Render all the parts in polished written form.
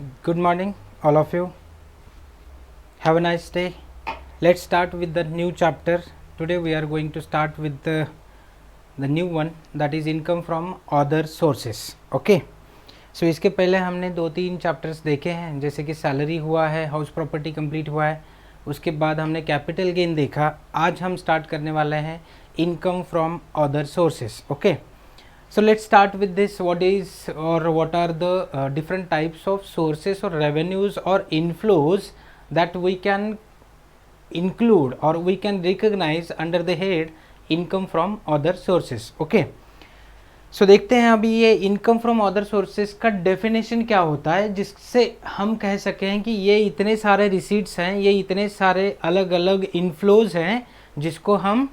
Good morning, all of you. Have a nice day. Let's start with the new chapter. Today we are going to start with the new one, that is income from other sources. Okay. So इसके पहले हमने 2-3 chapters देखे हैं, जैसे कि salary हुआ है, house property complete हुआ है, उसके बाद हमने कैपिटल गेन देखा. आज हम स्टार्ट करने वाले हैं income from other sources. Okay. So let's start with this. What are the different types of sources or revenues or inflows that we can include or we can recognize under the head income from other sources. Okay. So देखते हैं अभी ये income from other sources का definition क्या होता है, जिससे हम कह सकें कि ये इतने सारे रिसीट्स हैं, ये इतने सारे अलग अलग इनफ्लोज हैं जिसको हम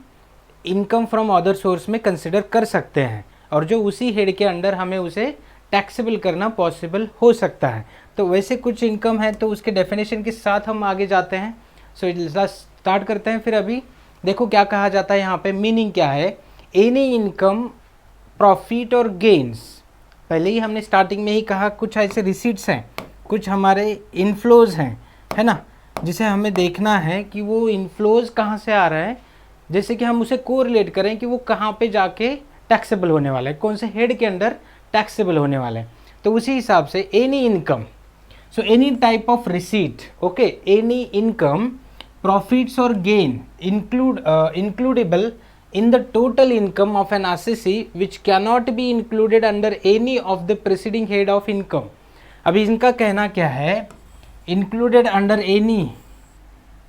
इनकम फ्रॉम अदर सोर्स में कंसिडर कर सकते हैं, और जो उसी हेड के अंडर हमें उसे टैक्सेबल करना पॉसिबल हो सकता है. तो वैसे कुछ इनकम है, तो उसके डेफिनेशन के साथ हम आगे जाते हैं. सो स्टार्ट करते हैं. फिर अभी देखो क्या कहा जाता है यहाँ पे, मीनिंग क्या है. एनी इनकम, प्रॉफिट और गेन्स, पहले ही हमने स्टार्टिंग में ही कहा, कुछ ऐसे रिसीट्स हैं, कुछ हमारे इनफ्लोज हैं, है ना, जिसे हमें देखना है कि वो इनफ्लोज कहाँ से आ रहा है, जैसे कि हम उसे कोरिलेट करें कि वो कहाँ पे जाके टैक्सेबल होने वाला है, कौन से हेड के अंडर टैक्सेबल होने वाला है. तो उसी हिसाब से any income, so any type of receipt, okay, any income, profits और gain includable in the total income of an assessee which cannot be included under any of the preceding head of income. अभी इनका कहना क्या है, included under any,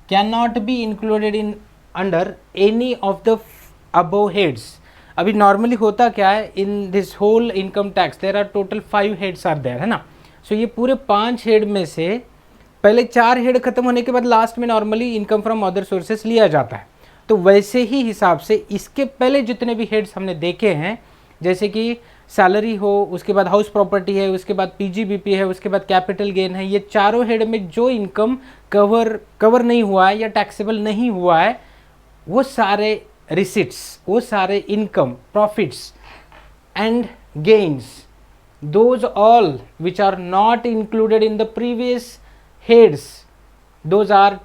cannot be included in under any of the above heads. अभी normally होता क्या है, in this whole income tax there are total 5 heads are there, है ना. सो ये पूरे 5 हेड में से पहले 4 हेड खत्म होने के बाद लास्ट में normally income from other sources लिया जाता है. तो वैसे ही हिसाब से इसके पहले जितने भी हेड्स हमने देखे हैं, जैसे कि सैलरी हो, उसके बाद हाउस प्रॉपर्टी है, उसके बाद पीजीबीपी है, उसके बाद कैपिटल गेन है, ये चारों हेड में जो इनकम कवर नहीं हुआ है या टैक्सेबल नहीं हुआ है, वो सारे रिसिट्स, वो सारे income, profits and gains, those all which are not included in the previous heads, those are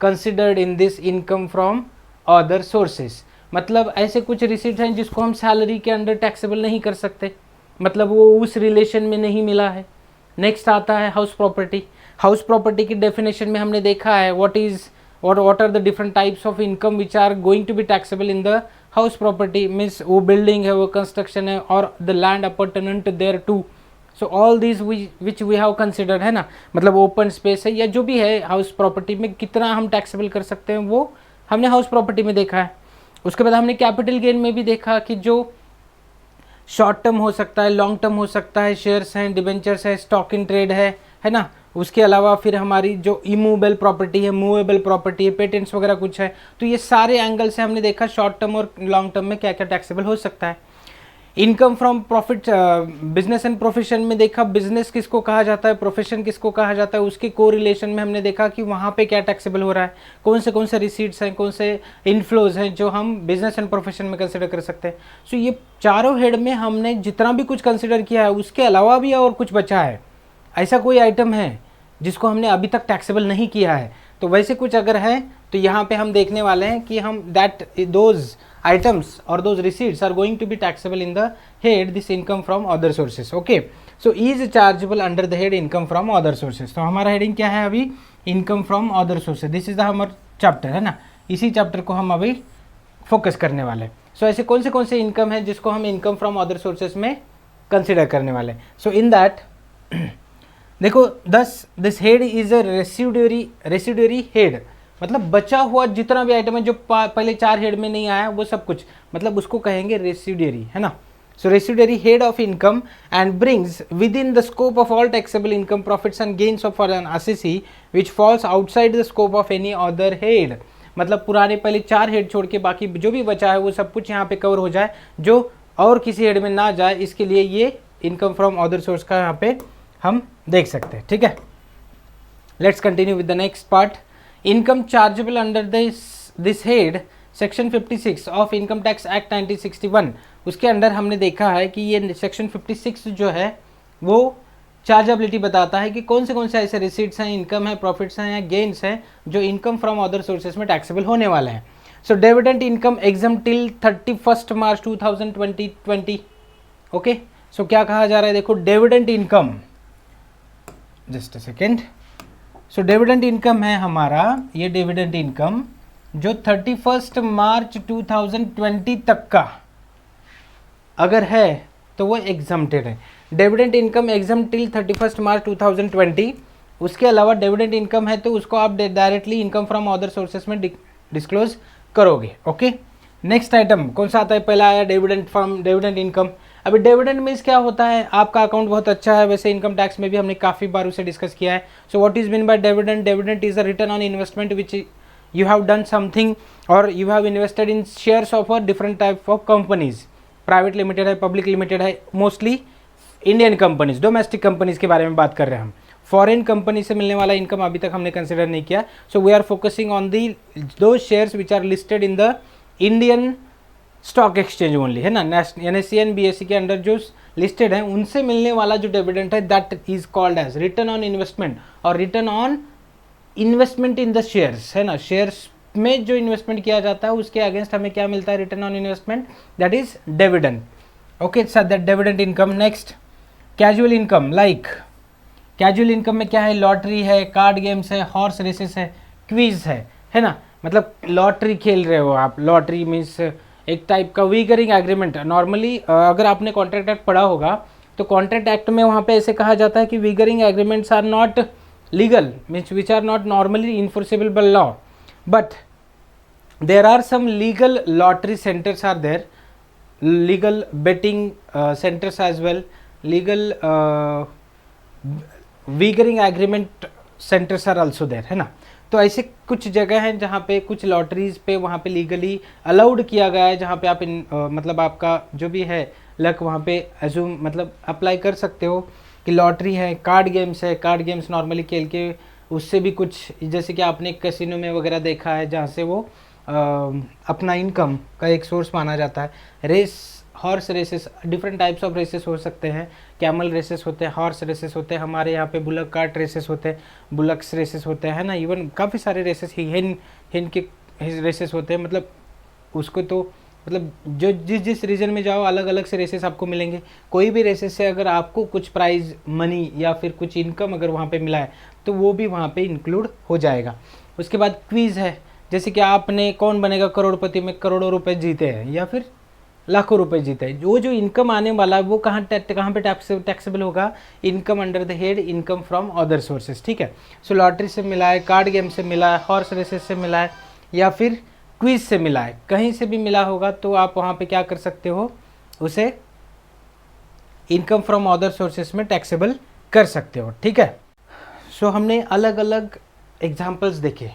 considered in this income from other sources. मतलब ऐसे कुछ रिसीट हैं जिसको हम सैलरी के अंडर टैक्सेबल नहीं कर सकते, मतलब वो उस रिलेशन में नहीं मिला है. नेक्स्ट आता है हाउस प्रॉपर्टी. हाउस प्रॉपर्टी की डेफिनेशन में हमने देखा है what are the different types of income which are going to be taxable in the house property. means वो बिल्डिंग है, वो कंस्ट्रक्शन है, और the land appurtenant there too. so all these which we have considered, है ना, मतलब open space है या जो भी है हाउस प्रॉपर्टी में, कितना हम टैक्सेबल कर सकते हैं वो हमने हाउस प्रॉपर्टी में देखा है. उसके बाद हमने कैपिटल गेन में भी देखा कि जो शॉर्ट टर्म हो सकता है, लॉन्ग टर्म हो सकता है, शेयर्स हैं, डिबेंचर्स है, स्टॉक इन ट्रेड है ना. उसके अलावा फिर हमारी जो इमूवेबल प्रॉपर्टी है, मूवेबल प्रॉपर्टी है, पेटेंट्स वगैरह कुछ है. तो ये सारे एंगल से हमने देखा शॉर्ट टर्म और लॉन्ग टर्म में क्या क्या टैक्सेबल हो सकता है. Income from profit, business and profession में देखा, बिजनेस किसको कहा जाता है, प्रोफेशन किसको कहा जाता है, उसके कोरिलेशन में हमने देखा कि वहाँ पे क्या टैक्सेबल हो रहा है, कौन से रिसीट्स हैं, कौन से इनफ्लोज हैं जो हम बिजनेस एंड प्रोफेशन में कंसिडर कर सकते हैं. सो ये चारों हेड में हमने जितना भी कुछ कंसिडर किया है, उसके अलावा भी और कुछ बचा है. ऐसा कोई आइटम है जिसको हमने अभी तक टैक्सेबल नहीं किया है, तो वैसे कुछ अगर है तो यहाँ पे हम देखने वाले हैं कि हम those items or those receipts are going to be taxable in the head this income from other sources. okay, so is chargeable under the head income from other sources. तो हमारा हेडिंग क्या है अभी, income from other sources. This is the हमारा chapter, है ना. इसी chapter को हम अभी फोकस करने वाले हैं. सो ऐसे कौन से इनकम है जिसको हम इनकम फ्रॉम अदर सोर्सेज में कंसिडर करने वाले हैं. सो इन दैट देखो, this head is a residuary head, मतलब बचा हुआ जितना भी आइटम है जो पहले 4 हेड में नहीं आया, वो सब कुछ, मतलब उसको कहेंगे रेसिड्यूरी, है ना. So residuary head of income and brings within the scope of all taxable income, profits and gains of an assessee which falls outside the scope of any other head. मतलब पुराने पहले 4 head छोड़ के बाकी जो भी बचा है वो सब कुछ यहाँ पे कवर हो जाए, जो और किसी हेड में ना जाए, इसके लिए ये इनकम फ्रॉम अदर सोर्स का यहाँ पे हम देख सकते हैं. ठीक है, let's continue with the next part. Income chargeable under this head, section 56 of income tax act 1961, उसके अंडर हमने देखा है कि ये सेक्शन 56 जो है वो चार्जेबिलिटी बताता है कि कौन से ऐसे रिसीट्स हैं, इनकम है, प्रॉफिट्स हैं या गेन्स हैं जो इनकम फ्रॉम अदर सोर्सेज में टैक्सेबल होने वाले हैं। So dividend income exam till 31 मार्च 2020। ओके, सो क्या कहा जा रहा है, देखो dividend income, just a second. So dividend income है हमारा, ये डिविडेंड इनकम जो 31 मार्च 2020 तक का अगर है तो वो एग्जम्प्टेड है। डिविडेंड इनकम एग्जाम टिल 31 मार्च 2020। उसके अलावा डिविडेंड इनकम है तो उसको आप directly income from other sources में डिस्क्लोज करोगे। ओके, नेक्स्ट आइटम कौन सा आता है, पहला आया डिविडेंड फ्रॉम डिविडेंड इनकम। अभी डिविडेंड मीन्स क्या होता है, आपका अकाउंट बहुत अच्छा है, वैसे इनकम टैक्स में भी हमने काफ़ी बार उसे डिस्कस किया है। So what is mean by dividend, dividend is a return on investment which you have done something or you have invested in shares of a different type of companies, private limited है, public limited है, mostly Indian companies, domestic companies के बारे में बात कर रहे हैं हम। फॉरेन कंपनी से मिलने वाला इनकम अभी तक हमने कंसिडर नहीं किया। So we are focusing on the दो shares which are listed in the Indian stock exchange only, है ना, NSE एंड BSE के अंडर जो लिस्टेड है उनसे मिलने वाला जो डिविडेंड है that is called as return on investment और return on investment in the shares, है ना, शेयर्स में जो इन्वेस्टमेंट किया जाता है उसके अगेंस्ट हमें क्या मिलता है, return on investment, that is dividend. Okay sir, that dividend income. Next casual income, like casual income में क्या है, लॉटरी है, कार्ड गेम्स है, हॉर्स रेसेस है, क्विज है ना, मतलब लॉटरी खेल रहे हो आप। लॉटरी मीन्स एक टाइप का वीगरिंग एग्रीमेंट। नॉर्मली अगर आपने कॉन्ट्रैक्ट एक्ट पढ़ा होगा तो कॉन्ट्रैक्ट एक्ट में वहाँ पे ऐसे कहा जाता है कि wagering agreements are not legal, means which are not normally enforceable by law, but there are some legal lottery centers are there, legal betting centers as well, legal wagering agreement centers are also there, है ना। तो ऐसे कुछ जगह हैं जहाँ पे कुछ लॉटरीज पे वहाँ पे लीगली अलाउड किया गया है, जहाँ पे आप मतलब आपका जो भी है लक वहाँ पे एज्यूम मतलब अप्लाई कर सकते हो कि लॉटरी है, कार्ड गेम्स है, कार्ड गेम्स नॉर्मली खेल के उससे भी कुछ, जैसे कि आपने कैसीनो में वगैरह देखा है जहाँ से वो अपना इनकम का एक सोर्स माना जाता है। Race, horse races, different types of races हो सकते हैं, कैमल रेसेस होते हैं, हॉर्स रेसेस होते हैं, हमारे यहाँ पे बुलक कार्ट रेसेस होते हैं, बुलक्स रेसेस होते हैं, है ना, इवन काफ़ी सारे रेसेस, हिन के रेसेस होते हैं। मतलब उसको तो मतलब जो जिस रीजन में जाओ अलग अलग से रेसेस आपको मिलेंगे। कोई भी रेसेस से अगर आपको कुछ प्राइज मनी या फिर कुछ इनकम अगर वहाँ पे मिला है तो वो भी वहाँ पे इंक्लूड हो जाएगा। उसके बाद क्विज़ है, जैसे कि आपने कौन बनेगा करोड़पति में करोड़ों रुपए जीते हैं या फिर लाखों रुपए जीते हैं, जो इनकम आने वाला है वो कहाँ पे टैक्सेबल होगा, income under the head income from other sources. ठीक है, सो लॉटरी से मिला है, कार्ड गेम से मिला है, हॉर्स रेसेस से मिला है या फिर क्विज से मिला है, कहीं से भी मिला होगा तो आप वहाँ पे क्या कर सकते हो, उसे इनकम फ्रॉम अदर सोर्सेस में टैक्सेबल कर सकते हो। ठीक है, सो हमने अलग अलग एग्जांपल्स देखे,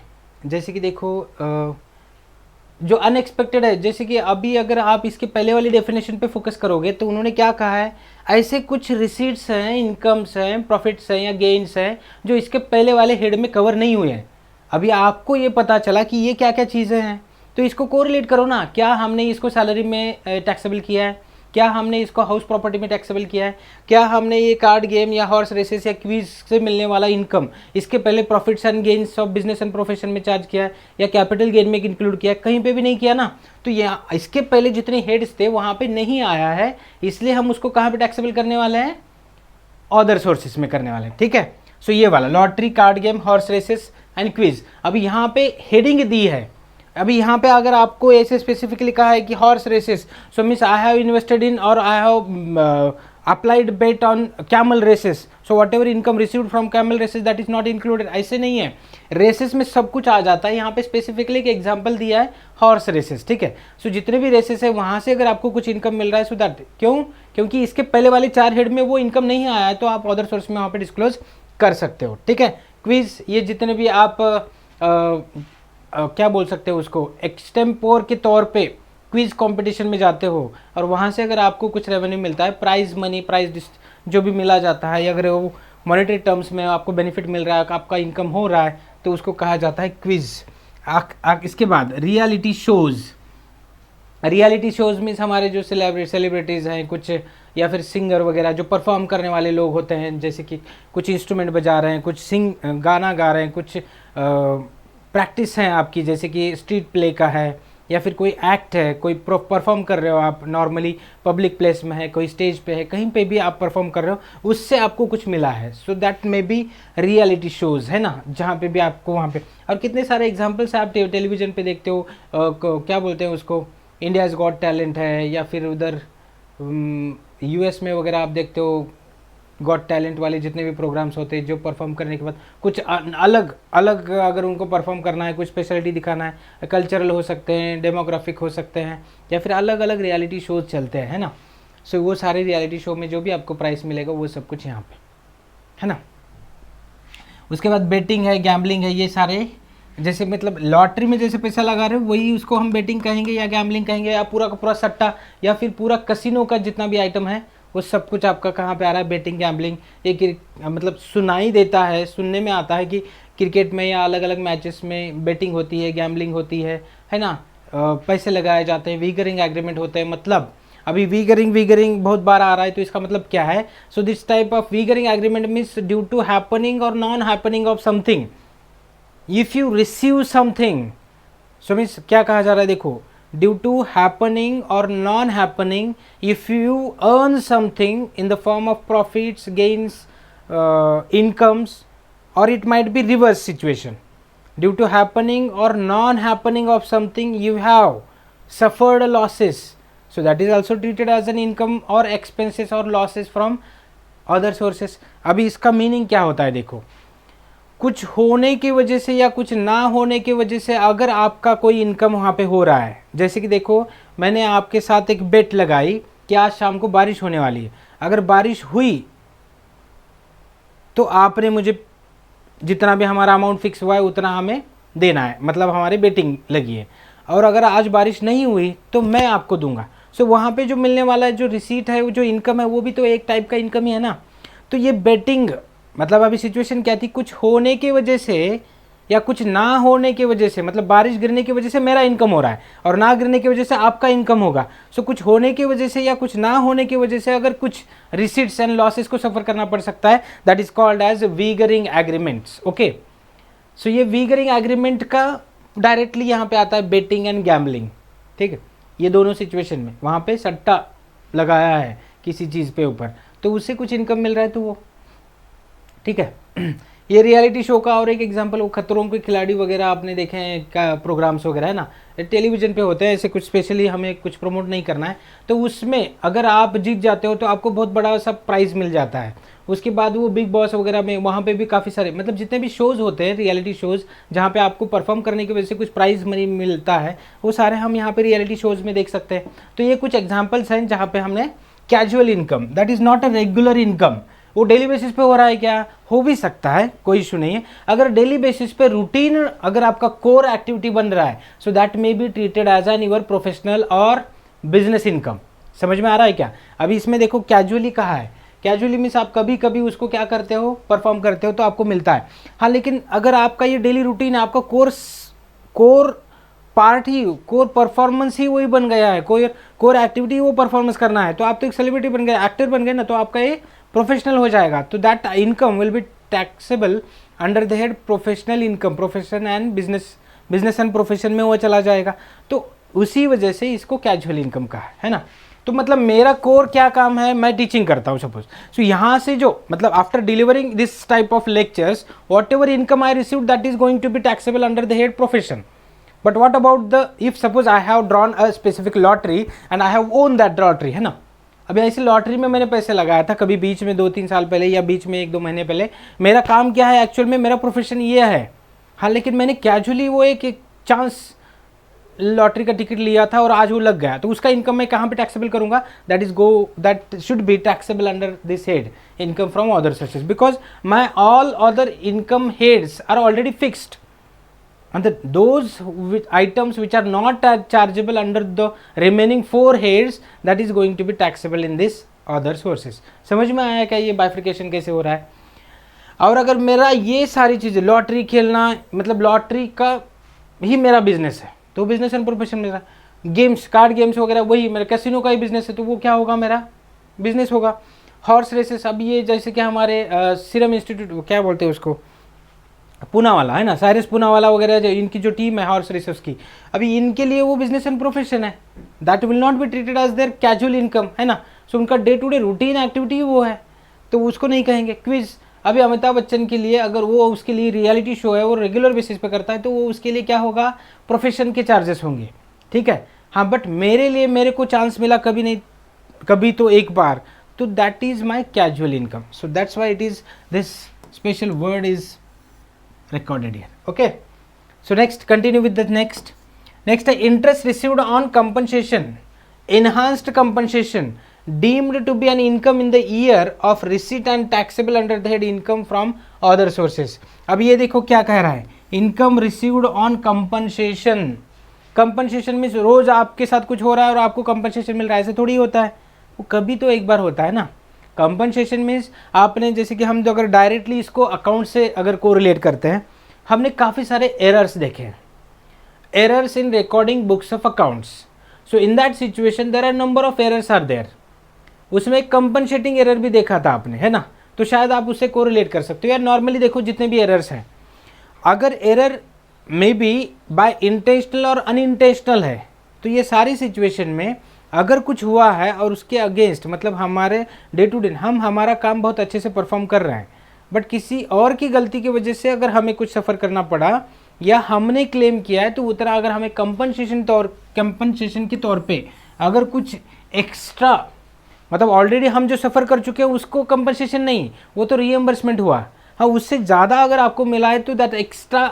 जैसे कि देखो जो अनएक्सपेक्टेड है, जैसे कि अभी अगर आप इसके पहले वाली डेफिनेशन पे फोकस करोगे तो उन्होंने क्या कहा है, ऐसे कुछ रिसीट्स हैं, इनकम्स हैं, प्रॉफिट्स हैं या गेन्स हैं जो इसके पहले वाले हेड में कवर नहीं हुए हैं। अभी आपको ये पता चला कि ये क्या क्या चीज़ें हैं तो इसको कोरिलेट करो ना, क्या हमने इसको सैलरी में टैक्सेबल किया है, क्या हमने इसको हाउस प्रॉपर्टी में टैक्सेबल किया है, क्या हमने ये कार्ड गेम या हॉर्स रेसेस या क्विज से मिलने वाला इनकम इसके पहले profits and gains of business and profession में चार्ज किया है या कैपिटल गेन में इंक्लूड किया है, कहीं पे भी नहीं किया ना। तो ये इसके पहले जितने हेड्स थे वहाँ पे नहीं आया है, इसलिए हम उसको कहाँ पे टैक्सेबल करने वाले हैं, अदर सोर्सेस में करने वाले हैं। ठीक है, सो ये वाला lottery, card game, horse races and quiz. अभी यहाँ पे हेडिंग दी है, अभी यहाँ पे अगर आपको ऐसे स्पेसिफिकली कहा है कि horse races, so means I have invested in और I have applied bet on camel races, so whatever income received from camel races that is not included. ऐसे नहीं है, रेसेस में सब कुछ आ जाता है। यहाँ पे स्पेसिफिकली एक एग्जांपल दिया है हॉर्स रेसेस। ठीक है, सो जितने भी रेसेस है वहाँ से अगर आपको कुछ इनकम मिल रहा है, सो दैट क्यों, क्योंकि इसके पहले वाले 4 हेड में वो इनकम नहीं आया है तो आप अदर सोर्स में वहाँ पे डिस्क्लोज कर सकते हो। ठीक है, क्विज, ये जितने भी आप क्या बोल सकते हो उसको, एक्सटेम्पोर के तौर पे क्विज कंपटीशन में जाते हो और वहाँ से अगर आपको कुछ रेवेन्यू मिलता है, प्राइज मनी, प्राइज जो भी मिला जाता है, अगर वो मॉनेटरी टर्म्स में आपको बेनिफिट मिल रहा है, आपका इनकम हो रहा है, तो उसको कहा जाता है क्विज। इसके बाद रियलिटी शोज, रियलिटी शोज में हमारे जो सेलिब्रिटीज़ हैं कुछ, या फिर सिंगर वगैरह जो परफॉर्म करने वाले लोग होते हैं, जैसे कि कुछ इंस्ट्रूमेंट बजा रहे हैं, कुछ गाना गा रहे हैं, कुछ प्रैक्टिस हैं आपकी, जैसे कि स्ट्रीट प्ले का है, या फिर कोई एक्ट है, कोई परफॉर्म कर रहे हो आप नॉर्मली पब्लिक प्लेस में है, कोई स्टेज पे है, कहीं पे भी आप परफॉर्म कर रहे हो, उससे आपको कुछ मिला है, so that may B reality shows, है ना, जहाँ पे भी आपको वहाँ पे। और कितने सारे एग्जांपल्स आप टेलीविज़न पे देखते हो, क्या बोलते हैं उसको, इंडियाज़ गॉट टैलेंट है, या फिर उधर यूएस में वगैरह आप देखते हो गॉट टैलेंट वाले जितने भी प्रोग्राम्स होते हैं, जो परफॉर्म करने के बाद कुछ अलग अलग अगर उनको परफॉर्म करना है, कुछ स्पेशलिटी दिखाना है, कल्चरल हो सकते हैं, डेमोग्राफिक हो सकते हैं, या फिर अलग अलग रियलिटी शोज चलते हैं, है ना। सो वो सारे रियलिटी शो में जो भी आपको प्राइस मिलेगा वो सब कुछ यहाँ पे, है ना। उसके बाद बेटिंग है, गैम्बलिंग है, ये सारे, जैसे मतलब लॉटरी में जैसे पैसा लगा रहे हो वही उसको हम बेटिंग कहेंगे या गैम्बलिंग कहेंगे, या पूरा का पूरा सट्टा, या फिर पूरा कसिनो का जितना भी आइटम है वो सब कुछ आपका कहाँ पे आ रहा है, बेटिंग गैम्बलिंग। एक मतलब सुनाई देता है, सुनने में आता है कि क्रिकेट में या अलग अलग मैचेस में बेटिंग होती है, गैम्बलिंग होती है ना, पैसे लगाए जाते हैं, वीगरिंग एग्रीमेंट होते हैं। मतलब अभी वीगरिंग बहुत बार आ रहा है, तो इसका मतलब क्या है, so this type of wagering agreement means due to happening और non happening of something, if you receive something, so means क्या कहा जा रहा है, देखो, ड्यू टू हैपनिंग और non happening, if you earn something in the form of profits, gains, incomes, और it might be reverse situation, due to happening और non happening of something you have suffered losses, so that is also treated as an income or expenses or losses from other sources। अभी इसका meaning क्या होता है, देखो, कुछ होने की वजह से या कुछ ना होने की वजह से अगर आपका कोई इनकम वहाँ पे हो रहा है, जैसे कि देखो मैंने आपके साथ एक बेट लगाई कि आज शाम को बारिश होने वाली है, अगर बारिश हुई तो आपने मुझे जितना भी हमारा अमाउंट फिक्स हुआ है उतना हमें देना है, मतलब हमारी बेटिंग लगी है, और अगर आज बारिश नहीं हुई तो मैं आपको दूंगा। सो वहाँ पे जो मिलने वाला है, जो रिसीट है, वो जो इनकम है, वो भी तो एक टाइप का इनकम ही है ना। तो ये बेटिंग मतलब अभी सिचुएशन क्या थी, कुछ होने की वजह से या कुछ ना होने की वजह से, मतलब बारिश गिरने की वजह से मेरा इनकम हो रहा है और ना गिरने की वजह से आपका इनकम होगा। सो कुछ होने की वजह से या कुछ ना होने की वजह से अगर कुछ रिसीट्स एंड लॉसेस को सफ़र करना पड़ सकता है, that is called as wagering agreements. Okay, so ये वीगरिंग एग्रीमेंट का डायरेक्टली यहाँ पे आता है बेटिंग एंड गैम्बलिंग, ठीक है। ये दोनों सिचुएशन में वहाँ पे सट्टा लगाया है किसी चीज़ पे ऊपर, तो उससे कुछ इनकम मिल रहा है, तो वो ठीक है। ये रियलिटी शो का और एक एग्जांपल, वो खतरों के खिलाड़ी वगैरह आपने देखे हैं क्या, प्रोग्राम्स वगैरह, है ना, टेलीविज़न पे होते हैं, ऐसे कुछ स्पेशली हमें कुछ प्रमोट नहीं करना है। तो उसमें अगर आप जीत जाते हो तो आपको बहुत बड़ा सा प्राइज़ मिल जाता है। उसके बाद वो बिग बॉस वगैरह में वहाँ पे भी काफ़ी सारे, मतलब जितने भी शोज़ होते हैं रियलिटी शोज़ जहाँ पे आपको परफॉर्म करने की वजह से कुछ प्राइज़ मनी मिलता है, वो सारे हम यहाँ पे रियलिटी शोज़ में देख सकते हैं। तो ये कुछ एग्जाम्पल्स हैं जहाँ पे हमने casual income, that is not a regular income, वो डेली बेसिस पे हो रहा है क्या, हो भी सकता है, कोई इशू नहीं है। अगर डेली बेसिस पे रूटीन अगर आपका कोर एक्टिविटी बन रहा है, so that may be treated as an your professional और बिजनेस इनकम। समझ में आ रहा है क्या। अभी इसमें देखो कैजुअली कहा है, कैजुअली मीन्स आप कभी कभी उसको क्या करते हो, परफॉर्म करते हो तो आपको मिलता है। हाँ, लेकिन अगर आपका ये डेली रूटीन है, आपका कोर पार्ट ही, कोर परफॉर्मेंस ही वही बन गया है, कोर एक्टिविटी वो परफॉर्मेंस करना है, तो आप तो एक सेलिब्रिटी बन गए, एक्टर बन गए ना, तो आपका ये प्रोफेशनल हो जाएगा। तो that income will be taxable under the head professional income, profession and business and profession में वो चला जाएगा। तो उसी वजह से इसको कैजुअल इनकम कहा है ना। तो मतलब मेरा कोर क्या काम है, मैं टीचिंग करता हूँ सपोज, सो यहाँ से जो मतलब after delivering this type of lectures, whatever income I receive that is going to be taxable under the head profession. But what about the, if suppose I have drawn a specific lottery and I have won that lottery, है ना। अभी ऐसी lottery में मैंने पैसे लगाया था कभी बीच में 2-3 साल पहले या बीच में 1-2 महीने पहले, मेरा काम क्या है एक्चुअल में, मेरा प्रोफेशन ये है। हाँ, लेकिन मैंने कैजुअली वो एक चांस लॉटरी का टिकट लिया था और आज वो लग गया, तो उसका इनकम मैं कहाँ पे टैक्सेबल करूँगा, that should be taxable under this head income from other sources, because my all other income heads are already fixed and those items which are not chargeable under the remaining 4 heads, that is going to be taxable in this other sources। समझ में आया क्या ये बाइफिकेशन कैसे हो रहा है। और अगर मेरा ये सारी चीज़ें, लॉटरी खेलना मतलब लॉटरी का ही मेरा बिजनेस है, तो बिजनेस एंड प्रोफेशन मेरा, गेम्स, कार्ड गेम्स वगैरह, वही मेरा कैसीनो का ही बिजनेस है, तो वो क्या होगा, मेरा बिजनेस होगा। हॉर्स रेसेस, अब ये जैसे कि हमारे सीरम इंस्टीट्यूट, क्या बोलते हैं उसको, पूनावाला है ना, साइरस पूनावाला वगैरह, जो इनकी जो टीम है हॉर्स रेसेस की, अभी इनके लिए वो बिजनेस एंड प्रोफेशन है, that will not be treated as their casual income, है ना। सो उनका day to day routine activity वो है, तो उसको नहीं कहेंगे। क्विज, अभी अमिताभ बच्चन के लिए अगर वो उसके लिए रियलिटी शो है, वो रेगुलर बेसिस पे करता है, तो वो उसके लिए क्या होगा, प्रोफेशन के चार्जेस होंगे, ठीक है। हाँ, बट मेरे लिए, मेरे को चांस मिला कभी नहीं, कभी तो एक बार, तो that is my casual income. So that's why it is this special word is recorded here. Okay, so next, continue with the next interest received on compensation, enhanced compensation deemed to be an income in the year of receipt and taxable under the head income from other sources. अब ये देखो क्या कह रहा है, income received on compensation. Compensation means रोज आपके साथ कुछ हो रहा है और आपको कंपनसेशन मिल रहा है, ऐसे थोड़ी होता है, वो कभी तो एक बार होता है ना। कंपनसेशन मीन्स आपने, जैसे कि हम जो अगर डायरेक्टली इसको अकाउंट से अगर कोरिलेट करते हैं, हमने काफ़ी सारे एरर्स देखे हैं, errors in recording books of accounts. So in that situation there are number of errors are there, उसमें एक कंपनसेटिंग एरर भी देखा था आपने, है ना, तो शायद आप उससे कोरिलेट कर सकते हो। यार नॉर्मली देखो जितने भी एरर्स हैं, अगर error may be by intentional और अनइंटेंशनल है, तो ये सारी सिचुएशन में अगर कुछ हुआ है और उसके अगेंस्ट, मतलब हमारे डे टू डे हम हमारा काम बहुत अच्छे से परफॉर्म कर रहे हैं, बट किसी और की गलती की वजह से अगर हमें कुछ सफ़र करना पड़ा या हमने क्लेम किया है, तो उतना अगर हमें कंपनसेशन के तौर पे अगर कुछ एक्स्ट्रा, मतलब ऑलरेडी हम जो सफ़र कर चुके हैं उसको कंपनसेशन नहीं, वो तो रीएम्बर्समेंट हुआ, हाँ उससे ज़्यादा अगर आपको मिला है, तो that extra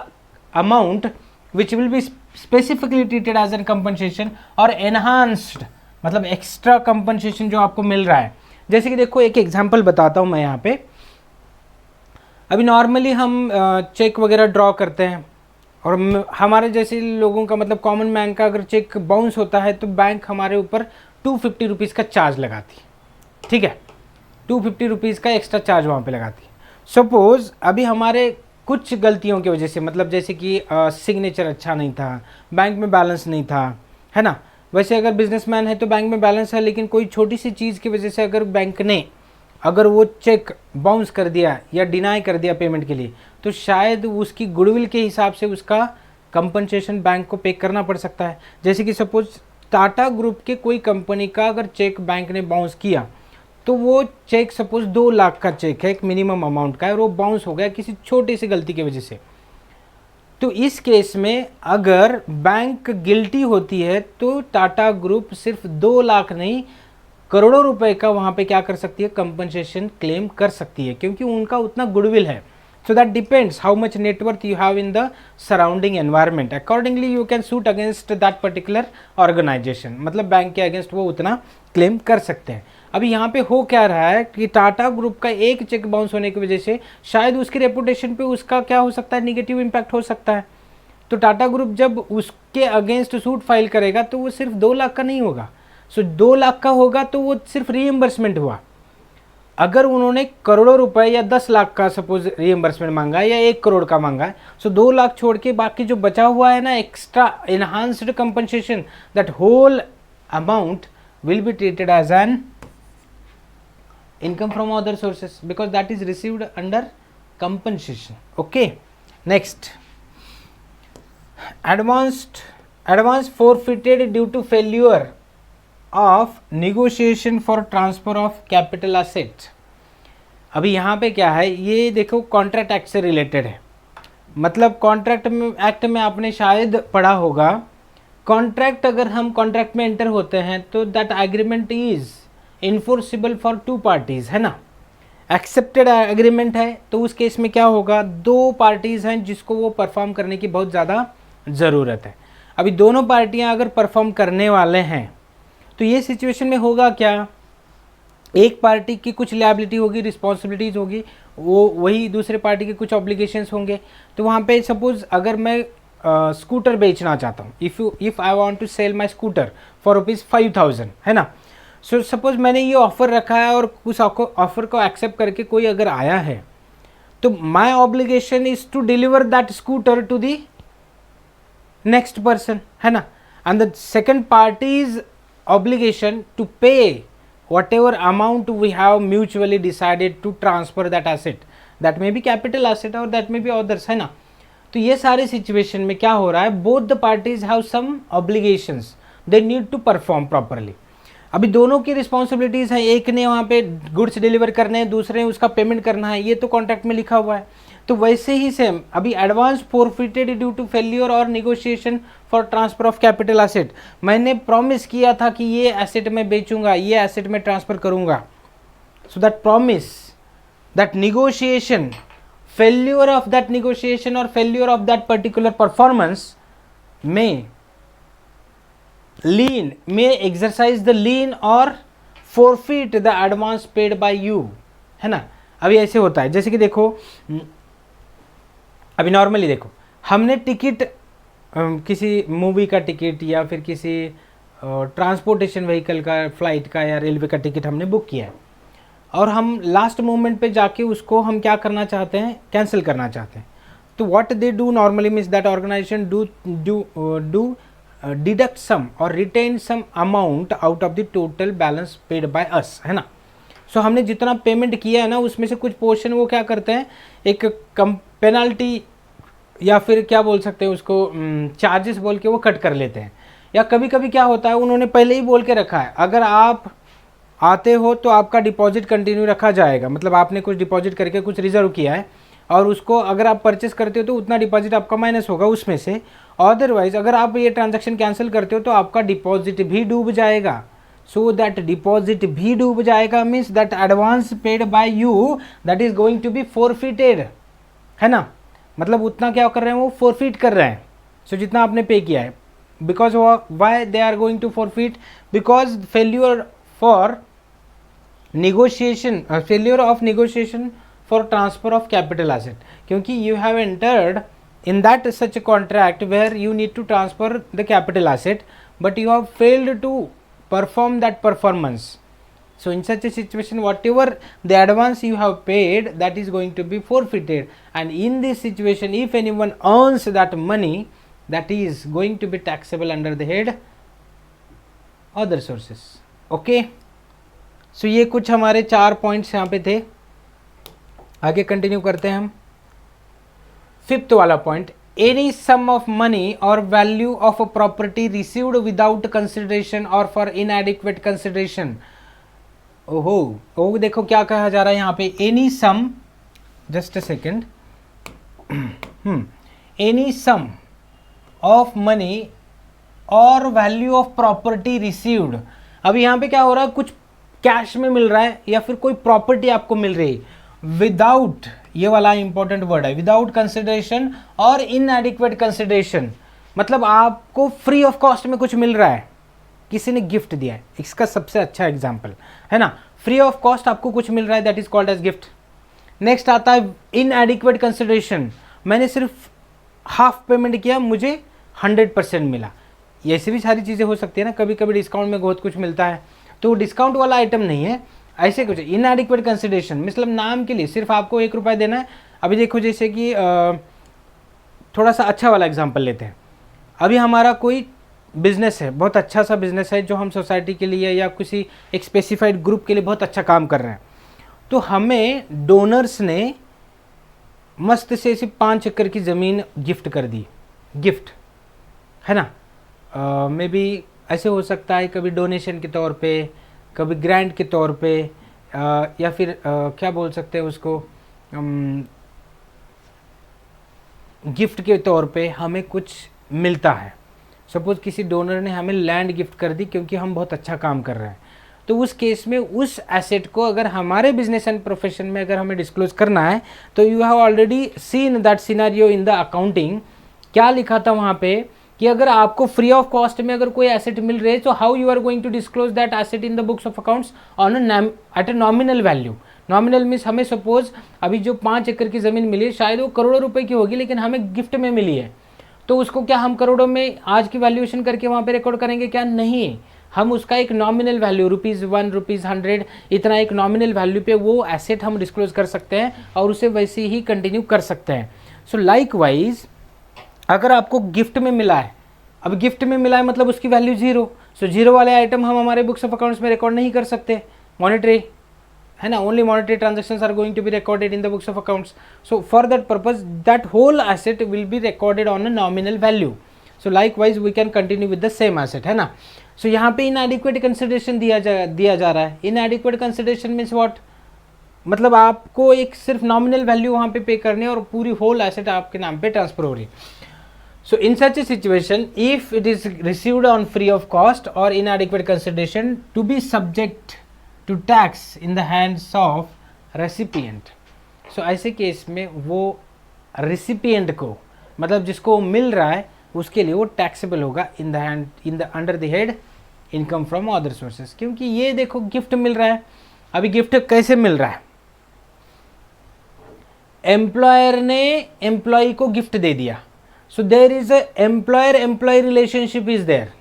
amount which will be specifically treated as an compensation और एनहांस्ड, मतलब एक्स्ट्रा कंपनसेशन जो आपको मिल रहा है। जैसे कि देखो एक एग्जांपल बताता हूँ मैं यहाँ पे, अभी नॉर्मली हम चेक वगैरह ड्रॉ करते हैं, और हमारे जैसे लोगों का, मतलब कॉमन मैन का अगर चेक बाउंस होता है, तो बैंक हमारे ऊपर 250 रुपीज़ का चार्ज लगाती है, ठीक है, 250 रुपीज़ का एक्स्ट्रा चार्ज वहाँ पे लगाती है। सपोज़ अभी हमारे कुछ गलतियों की वजह से, मतलब जैसे कि सिग्नेचर अच्छा नहीं था, बैंक में बैलेंस नहीं था, है ना। वैसे अगर बिजनेसमैन है तो बैंक में बैलेंस है, लेकिन कोई छोटी सी चीज़ की वजह से अगर बैंक ने अगर वो चेक बाउंस कर दिया या डिनाई कर दिया पेमेंट के लिए, तो शायद उसकी गुडविल के हिसाब से उसका कंपनसेशन बैंक को पे करना पड़ सकता है। जैसे कि सपोज टाटा ग्रुप के कोई कंपनी का अगर चेक बैंक ने बाउंस किया, तो वो चेक सपोज 2 लाख का चेक है, एक मिनिमम अमाउंट का है, और वो बाउंस हो गया किसी छोटी सी गलती की वजह से, तो इस केस में अगर बैंक गिल्टी होती है, तो टाटा ग्रुप सिर्फ 2 लाख नहीं, करोड़ों रुपए का वहाँ पे क्या कर सकती है, कंपनसेशन क्लेम कर सकती है, क्योंकि उनका उतना गुडविल है। So that depends how much net worth you have in the surrounding environment, accordingly you can suit against that particular organisation, मतलब बैंक के अगेंस्ट वो उतना क्लेम कर सकते हैं। अभी यहाँ पे हो क्या रहा है कि टाटा ग्रुप का एक चेक बाउंस होने की वजह से शायद उसकी रेपुटेशन पे उसका क्या हो सकता है, निगेटिव इम्पैक्ट हो सकता है। तो टाटा ग्रुप जब उसके अगेंस्ट सूट फाइल करेगा, तो वो सिर्फ 2 लाख का नहीं होगा, सो 2 लाख का होगा, तो वो सिर्फ रीएम्बर्समेंट हुआ। अगर उन्होंने करोड़ों रुपए या 10 लाख का सपोज रीएम्बर्समेंट मांगा है या 1 करोड़ का मांगा है, सो 2 लाख छोड़ के बाकी जो बचा हुआ है ना, extra enhanced compensation, that whole amount will be treated as an income from other sources, because that is received under compensation. Okay, next, advance forfeited due to failure of negotiation for transfer of capital asset. अभी यहाँ पे क्या है, ये देखो contract act से related है, मतलब कॉन्ट्रैक्ट में एक्ट में आपने शायद पढ़ा होगा, कॉन्ट्रैक्ट अगर हम कॉन्ट्रैक्ट में एंटर होते हैं, तो that agreement is enforceable for 2 parties, है ना। एक्सेप्टेड एग्रीमेंट है, तो उस केस में क्या होगा, 2 पार्टीज़ हैं जिसको वो परफॉर्म करने की बहुत ज़्यादा ज़रूरत है। अभी दोनों पार्टियां अगर परफॉर्म करने वाले हैं, तो ये सिचुएशन में होगा क्या, एक पार्टी की कुछ लायबिलिटी होगी, रिस्पॉन्सिबिलिटीज़ होगी, वो वही दूसरे पार्टी के कुछ ऑब्लिगेशंस होंगे। तो वहाँ पे सपोज अगर मैं स्कूटर बेचना चाहता हूँ, if I want to sell my scooter for ₹5000, है ना। सो सपोज मैंने ये ऑफ़र रखा है और उस ऑफ़र को एक्सेप्ट करके कोई अगर आया है, तो my obligation is to deliver that scooter to the next person, है ना। and the second party's obligation to pay whatever amount we have mutually decided to transfer that asset, that may be capital asset or that may be others, है ना. तो ये सारे situation में क्या हो रहा है, both the parties have some obligations, they need to perform properly. अभी दोनों की रिस्पॉन्सिबिलिटीज हैं, एक ने वहाँ पे गुड्स डिलीवर करने हैं, दूसरे ने उसका पेमेंट करना है, ये तो कॉन्ट्रैक्ट में लिखा हुआ है. तो वैसे ही सेम अभी advance forfeited due to failure और negotiation for transfer of capital asset. मैंने प्रॉमिस किया था कि ये एसेट मैं बेचूंगा, ये एसेट मैं ट्रांसफर करूंगा. So that promise, that negotiation, failure of that negotiation or failure of that particular performance may exercise the lien or forfeit the advance paid by you, है ना. अभी ऐसे होता है, जैसे कि देखो अभी नॉर्मली देखो, हमने टिकट किसी मूवी का टिकट या फिर किसी ट्रांसपोर्टेशन व्हीकल का, फ्लाइट का या रेलवे का टिकट हमने बुक किया है और हम लास्ट मोमेंट पे जाके उसको हम क्या करना चाहते हैं, कैंसिल करना चाहते हैं. तो what they do normally means that organisation do deduct some और retain some amount out of the total balance paid by us, है ना. सो हमने जितना पेमेंट किया है ना उसमें से कुछ पोर्शन वो क्या करते हैं, एक कम पेनल्टी या फिर क्या बोल सकते हैं उसको, चार्जेस बोल के वो कट कर लेते हैं. या कभी कभी क्या होता है, उन्होंने पहले ही बोल के रखा है अगर आप आते हो तो आपका डिपॉजिट कंटिन्यू रखा जाएगा, मतलब आपने कुछ डिपॉजिट करके कुछ रिजर्व किया है और उसको अगर आप परचेस करते हो तो उतना डिपॉजिट आपका माइनस होगा उसमें से. अदरवाइज अगर आप ये ट्रांजैक्शन कैंसिल करते हो तो आपका डिपॉजिट भी डूब जाएगा. सो दैट डिपॉजिट भी डूब जाएगा means that advance paid by you that is going to be forfeited, है ना. मतलब उतना क्या कर रहे हैं वो, फोरफिट कर रहे हैं. सो जितना आपने पे किया है, because why they are going to forfeit, because failure for negotiation, failure of negotiation for transfer of capital asset, क्योंकि you have entered in that such a contract where you need to transfer the capital asset but you have failed to perform that performance. So in such a situation whatever the advance you have paid that is going to be forfeited, and in this situation if anyone earns that money that is going to be taxable under the head other sources. Okay, सो ये कुछ हमारे 4 points यहाँ पे थे. आगे continue करते हैं हम. 5th वाला point, any sum of money और value of a property received without consideration और फॉर इनएडिक्वेट कंसिडरेशन. ओहो देखो क्या कहा जा रहा है यहाँ पे, any sum, just a second, any sum of money और वैल्यू ऑफ प्रॉपर्टी रिसीव्ड. अभी यहाँ पे क्या हो रहा है, कुछ कैश में मिल रहा है या फिर कोई प्रॉपर्टी आपको मिल रही है विदाउट, ये वाला इंपॉर्टेंट वर्ड है, विदाउट कंसिडरेशन और इनएडिक्वेट कंसिडरेशन. मतलब आपको फ्री ऑफ कॉस्ट में कुछ मिल रहा है, किसी ने गिफ्ट दिया है, इसका सबसे अच्छा एग्जांपल है ना. फ्री ऑफ कॉस्ट आपको कुछ मिल रहा है, that is called as gift. Next आता है इनएडिक्वेट कंसिडरेशन, मैंने सिर्फ हाफ पेमेंट किया, मुझे 100% मिला. ऐसी भी सारी चीज़ें हो सकती है ना, कभी कभी डिस्काउंट में बहुत कुछ मिलता है, तो डिस्काउंट वाला आइटम नहीं है, ऐसे कुछ. इनएडिक्वेट कंसिडरेशन मतलब नाम के लिए सिर्फ आपको 1 रुपया देना है. अभी देखो जैसे कि थोड़ा सा अच्छा वाला एग्जांपल लेते हैं. अभी हमारा कोई बिजनेस है, बहुत अच्छा सा बिजनेस है जो हम सोसाइटी के लिए या किसी एक स्पेसिफाइड ग्रुप के लिए बहुत अच्छा काम कर रहे हैं. तो हमें डोनर्स ने मस्त से ऐसी 5 एकड़ की ज़मीन गिफ्ट कर दी, गिफ्ट, है ना. मे बी ऐसे हो सकता है कभी डोनेशन के तौर पे, कभी ग्रांट के तौर पे, या फिर क्या बोल सकते हैं उसको, गिफ्ट के तौर पे हमें कुछ मिलता है. सपोज किसी डोनर ने हमें लैंड गिफ्ट कर दी क्योंकि हम बहुत अच्छा काम कर रहे हैं. तो उस केस में उस एसेट को अगर हमारे बिजनेस एंड प्रोफेशन में अगर हमें डिस्क्लोज करना है तो you have already seen that scenario in the accounting. क्या लिखा था वहाँ पे कि अगर आपको फ्री ऑफ कॉस्ट में अगर कोई एसेट मिल रही है तो how you are going to disclose that asset in the books of accounts on at a nominal value. Nominal means हमें सपोज अभी जो 5 एकड़ की ज़मीन मिली है शायद वो करोड़ों रुपए की होगी, लेकिन हमें गिफ्ट में मिली है, तो उसको क्या हम करोड़ों में आज की वैल्यूएशन करके वहाँ पे रिकॉर्ड करेंगे? क्या नहीं, हम उसका एक नॉमिनल वैल्यू ₹1, ₹100 इतना एक नॉमिनल वैल्यू पे वो एसेट हम डिस्क्लोज कर सकते हैं और उसे वैसे ही कंटिन्यू कर सकते हैं. सो लाइक वाइज अगर आपको गिफ्ट में मिला है अब गिफ्ट में मिला है मतलब उसकी वैल्यू जीरो, सो जीरो वाले आइटम हम हमारे बुक्स ऑफ अकाउंट्स में रिकॉर्ड नहीं कर सकते, मॉनेटरी है ना, only monetary transactions are going to be recorded in the books of accounts. So for that purpose that whole asset will be recorded on a nominal value. So likewise we can continue with the same asset, है ना. सो यहाँ पे इनएडिक्वेट consideration दिया जा रहा है. Inadequate consideration means what, मतलब आपको एक सिर्फ नॉमिनल वैल्यू वहाँ पे करनी है और पूरी होल एसेट आपके नाम पे ट्रांसफर हो रही है. So in such a situation, if it is received on free of cost or inadequate consideration to be subject to tax in the hands of recipient. So ऐसे केस में वो recipient को, मतलब जिसको मिल रहा है उसके लिए वो taxable होगा in the hand, in the under the head income from other sources. क्योंकि ये देखो गिफ्ट मिल रहा है. अभी गिफ्ट कैसे मिल रहा है, एम्प्लॉयर ने एम्प्लॉय को गिफ्ट दे दिया. So there is employer employ relationship is there.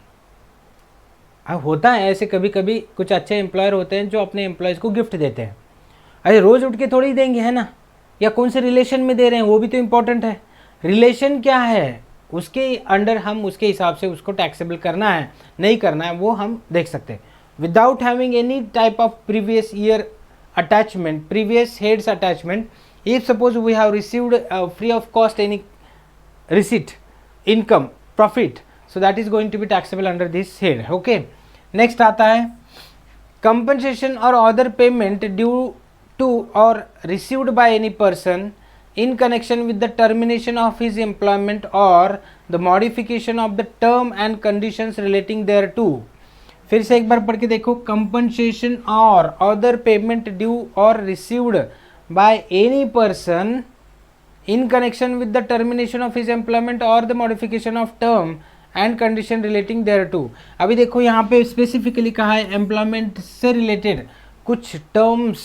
अब होता है ऐसे, कभी कभी कुछ अच्छे एम्प्लॉयर होते हैं जो अपने एम्प्लॉयज को गिफ्ट देते हैं. अरे रोज उठ के थोड़ी देंगे, है ना, या कौन से रिलेशन में दे रहे हैं वो भी तो इम्पोर्टेंट है. रिलेशन क्या है उसके अंडर हम उसके हिसाब से उसको टैक्सेबल करना है नहीं करना है वो हम देख सकते हैं. Without having any type of previous year attachment, previous heads attachment, if suppose we have received free of cost any receipt, income, profit, so that is going to be taxable under this head. Okay, next आता है compensation or other payment due to or received by any person in connection with the termination of his employment or the modification of the term and conditions relating thereto. फिर से एक बार पढ़ के देखो, compensation or other payment due or received by any person in connection with the termination of his employment or the modification of term and condition relating thereto. अभी देखो यहाँ पे स्पेसिफिकली कहा है एम्प्लॉयमेंट से रिलेटेड कुछ टर्म्स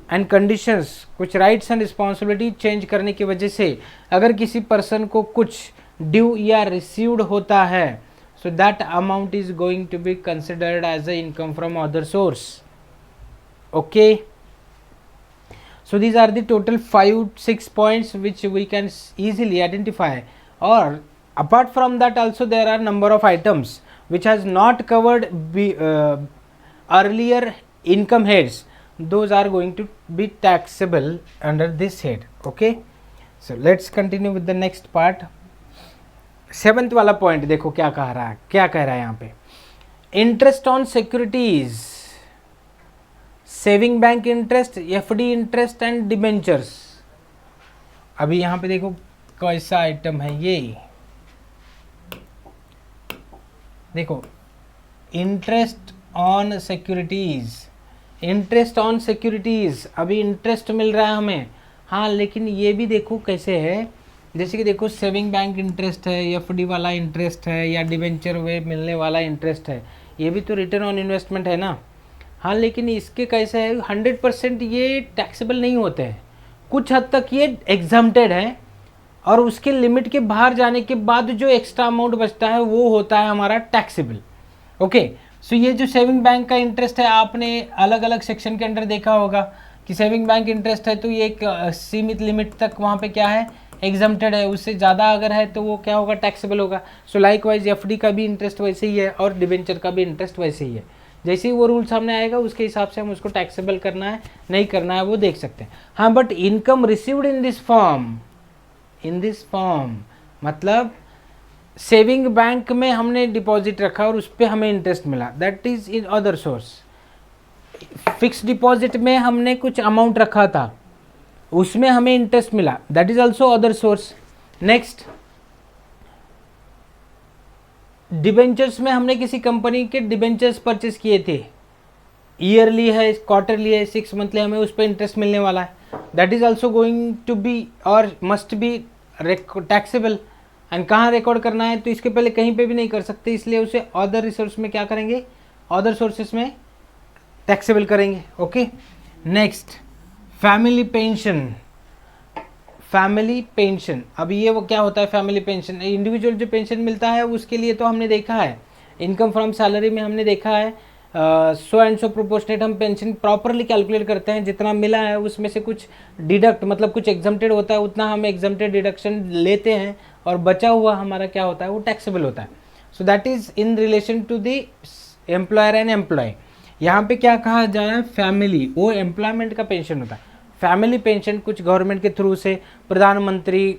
एंड कंडीशंस, कुछ rights and responsibility change करने की वजह से अगर किसी पर्सन को कुछ ड्यू या रिसीव्ड होता है, so that amount is going to be considered as a income from other source. Okay, so these are the total 5-6 points which we can easily identify. Or apart from that also there are number of items which has not covered earlier income heads. Those are going to be taxable under this head. Okay, so let's continue with the next part. 7th वाला point देखो क्या कह रहा है, क्या कह रहा है यहाँ पे, interest on securities, saving bank interest, FD interest and debentures. अभी यहाँ पे देखो कैसा आइटम है ये, देखो interest on securities, interest on securities. अभी इंटरेस्ट मिल रहा है हमें, हाँ, लेकिन ये भी देखो कैसे है, जैसे कि देखो सेविंग बैंक इंटरेस्ट है, एफडी वाला इंटरेस्ट है, या डिबेंचर वे मिलने वाला इंटरेस्ट है, ये भी तो रिटर्न ऑन इन्वेस्टमेंट है ना. हाँ, लेकिन इसके कैसे है 100% ये टैक्सेबल नहीं होते हैं, कुछ हद तक ये एग्जम्प्टेड है और उसके लिमिट के बाहर जाने के बाद जो एक्स्ट्रा अमाउंट बचता है वो होता है हमारा टैक्सेबल. ओके, सो ये जो सेविंग बैंक का इंटरेस्ट है आपने अलग अलग सेक्शन के अंडर देखा होगा कि सेविंग बैंक इंटरेस्ट है तो ये एक सीमित लिमिट तक वहाँ पे क्या है एग्जम्प्टेड है, उससे ज़्यादा अगर है तो वो क्या होगा टैक्सेबल होगा. सो लाइकवाइज एफडी का भी इंटरेस्ट वैसे ही है और डिबेंचर का भी इंटरेस्ट वैसे ही है. जैसे ही वो रूल सामने आएगा उसके हिसाब से हम उसको टैक्सेबल करना है नहीं करना है वो देख सकते हैं. हाँ, but income received in this form मतलब सेविंग बैंक में हमने डिपॉजिट रखा और उस पर हमें इंटरेस्ट मिला, that is in other source. Fix deposit में हमने कुछ अमाउंट रखा था उसमें हमें इंटरेस्ट मिला, that is also other source. Next, debentures में हमने किसी कंपनी के डिबेंचर्स परचेस किए थे, ईयरली है, क्वार्टरली है, 6 मंथली, हमें उस पर इंटरेस्ट मिलने वाला है, that is also going to be और मस्ट बी टैक्सेबल. एंड कहाँ रिकॉर्ड करना है तो इसके पहले कहीं पे भी नहीं कर सकते, इसलिए उसे अदर रिसोर्स में क्या करेंगे, अदर सोर्सेस में टैक्सेबल करेंगे. Okay, next family pension. Family pension, अभी ये वो क्या होता है फैमिली पेंशन, इंडिविजुअल जो पेंशन मिलता है उसके लिए तो हमने देखा है इनकम फ्रॉम सैलरी में हमने देखा है सो एंड सो प्रोपोर्शनेट हम पेंशन प्रॉपरली कैलकुलेट करते हैं, जितना मिला है उसमें से कुछ डिडक्ट मतलब कुछ एग्जम्प्टेड होता है, उतना हम एग्जम्प्टेड डिडक्शन लेते हैं और बचा हुआ हमारा क्या होता है वो टैक्सेबल होता है. So that is in relation to the employer and employee. यहाँ पे क्या कहा जा रहा है, फैमिली, वो एम्प्लॉयमेंट का पेंशन होता है. फैमिली पेंशन कुछ गवर्नमेंट के थ्रू से, प्रधानमंत्री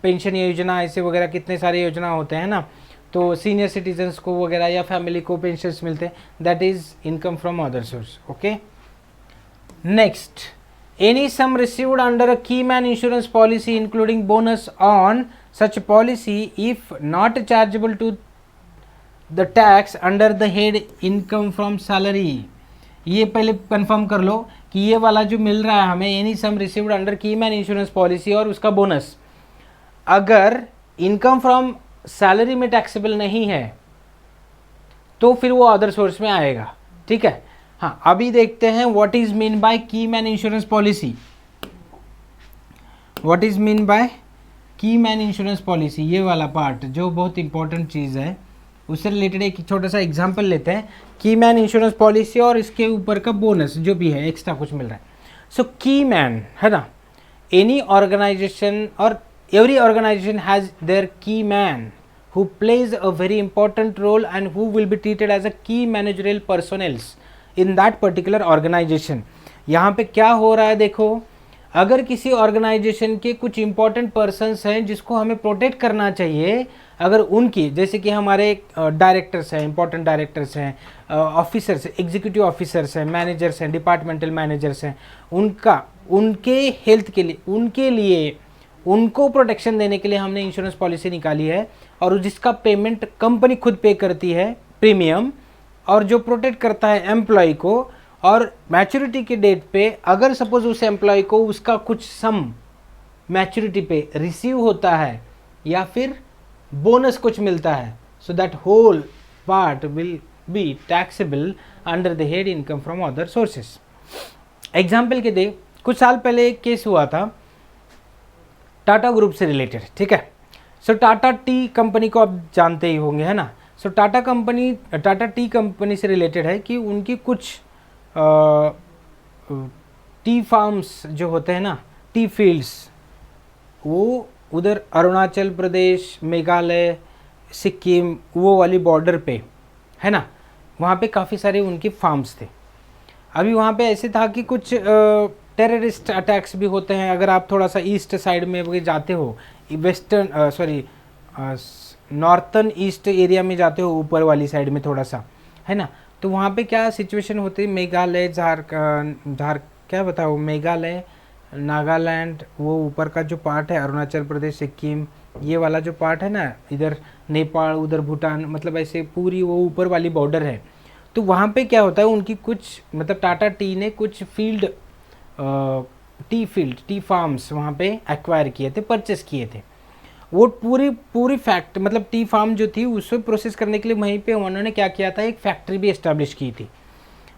पेंशन योजना ऐसे वगैरह कितने सारे योजना होते हैं ना, तो सीनियर सिटीजन्स को वगैरह या फैमिली को पेंशन्स मिलते हैं. That is income from other source. Okay, next, any sum received under a key man insurance policy including bonus on such policy if not chargeable to the tax under the head income from salary. ये पहले confirm कर लो कि ये वाला जो मिल रहा है हमें, एनी सम रिसीव्ड अंडर की मैन इंश्योरेंस पॉलिसी और उसका बोनस, अगर इनकम फ्रॉम सैलरी में टैक्सेबल नहीं है तो फिर वो अदर सोर्स में आएगा. ठीक है. हाँ, अभी देखते हैं व्हाट इज मीन बाय की man insurance policy. What is mean by की मैन इंश्योरेंस पॉलिसी, ये वाला पार्ट जो बहुत इंपॉर्टेंट चीज़ है, उससे रिलेटेड एक छोटा सा एग्जांपल लेते हैं. की मैन इंश्योरेंस पॉलिसी और इसके ऊपर का बोनस जो भी है एक्स्ट्रा कुछ मिल रहा है. सो की मैन है ना, एनी ऑर्गेनाइजेशन और every organization has their key man who plays a very important role and who will be treated as a key managerial personnel in that particular organization. यहाँ पे क्या हो रहा है देखो, अगर किसी ऑर्गेनाइजेशन के कुछ इंपॉर्टेंट पर्सन्स हैं जिसको हमें प्रोटेक्ट करना चाहिए, अगर उनकी, जैसे कि हमारे डायरेक्टर्स हैं, इंपॉर्टेंट डायरेक्टर्स हैं, ऑफिसर्स, एग्जीक्यूटिव ऑफिसर्स हैं, मैनेजर्स हैं, डिपार्टमेंटल मैनेजर्स हैं, उनके हेल्थ के लिए, उनके लिए उनको प्रोटेक्शन देने के लिए हमने इंश्योरेंस पॉलिसी निकाली है, और जिसका पेमेंट कंपनी खुद पे करती है प्रीमियम, और जो प्रोटेक्ट करता है एम्प्लॉय को. और मैच्योरिटी के डेट पे अगर सपोज उस एम्प्लॉय को उसका कुछ सम मैच्योरिटी पे रिसीव होता है या फिर बोनस कुछ मिलता है, so that whole part will be taxable under the head income from other sources. Example के दे, कुछ साल पहले एक केस हुआ था टाटा ग्रुप से रिलेटेड. ठीक है. सो टाटा टी कंपनी को आप जानते ही होंगे, है ना. सो टाटा टी कंपनी से रिलेटेड है कि उनकी कुछ टी फार्म्स जो होते हैं ना, टी फील्ड्स, वो उधर अरुणाचल प्रदेश, मेघालय, सिक्किम, वो वाली बॉर्डर पे है ना, वहाँ पे काफ़ी सारे उनके फार्म्स थे. अभी वहाँ पे ऐसे था कि कुछ टेररिस्ट अटैक्स भी होते हैं. अगर आप थोड़ा सा ईस्ट साइड में जाते हो, नॉर्थन ईस्ट एरिया में जाते हो, ऊपर वाली साइड में थोड़ा सा, है ना, तो वहाँ पे क्या सिचुएशन होती है, मेघालय, मेघालय, नागालैंड, वो ऊपर का जो पार्ट है, अरुणाचल प्रदेश, सिक्किम, ये वाला जो पार्ट है ना, इधर नेपाल, उधर भूटान, मतलब ऐसे पूरी वो ऊपर वाली बॉर्डर है. तो वहाँ पे क्या होता है, उनकी कुछ मतलब टाटा टी ने कुछ टी फार्म्स वहाँ पे एक्वायर किए थे, परचेस किए थे. वो पूरी फैक्ट मतलब टी फार्म जो थी उसको प्रोसेस करने के लिए वहीं पे उन्होंने क्या किया था, एक फैक्ट्री भी एस्टेब्लिश की थी.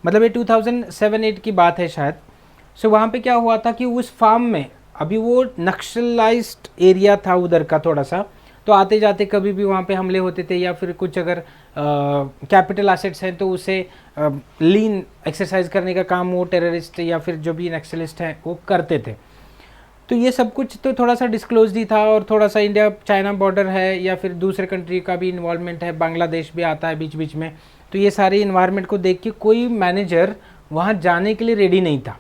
मतलब ये 2007-8 की बात है शायद. सो वहाँ पे क्या हुआ था कि उस फार्म में, अभी वो नक्सलाइज्ड एरिया था उधर का थोड़ा सा, तो आते जाते कभी भी वहाँ पे हमले होते थे, या फिर कुछ अगर कैपिटल एसेट्स हैं तो उसे लीन एक्सरसाइज करने का काम वो टेररिस्ट या फिर जो भी नक्सलिस्ट हैं वो करते थे. तो ये सब कुछ तो थोड़ा सा डिस्क्लोज ही था, और थोड़ा सा इंडिया चाइना बॉर्डर है या फिर दूसरे कंट्री का भी इन्वॉल्वमेंट है, बांग्लादेश भी आता है बीच बीच में. तो ये सारे इन्वायरमेंट को देख के कोई मैनेजर वहाँ जाने के लिए रेडी नहीं था.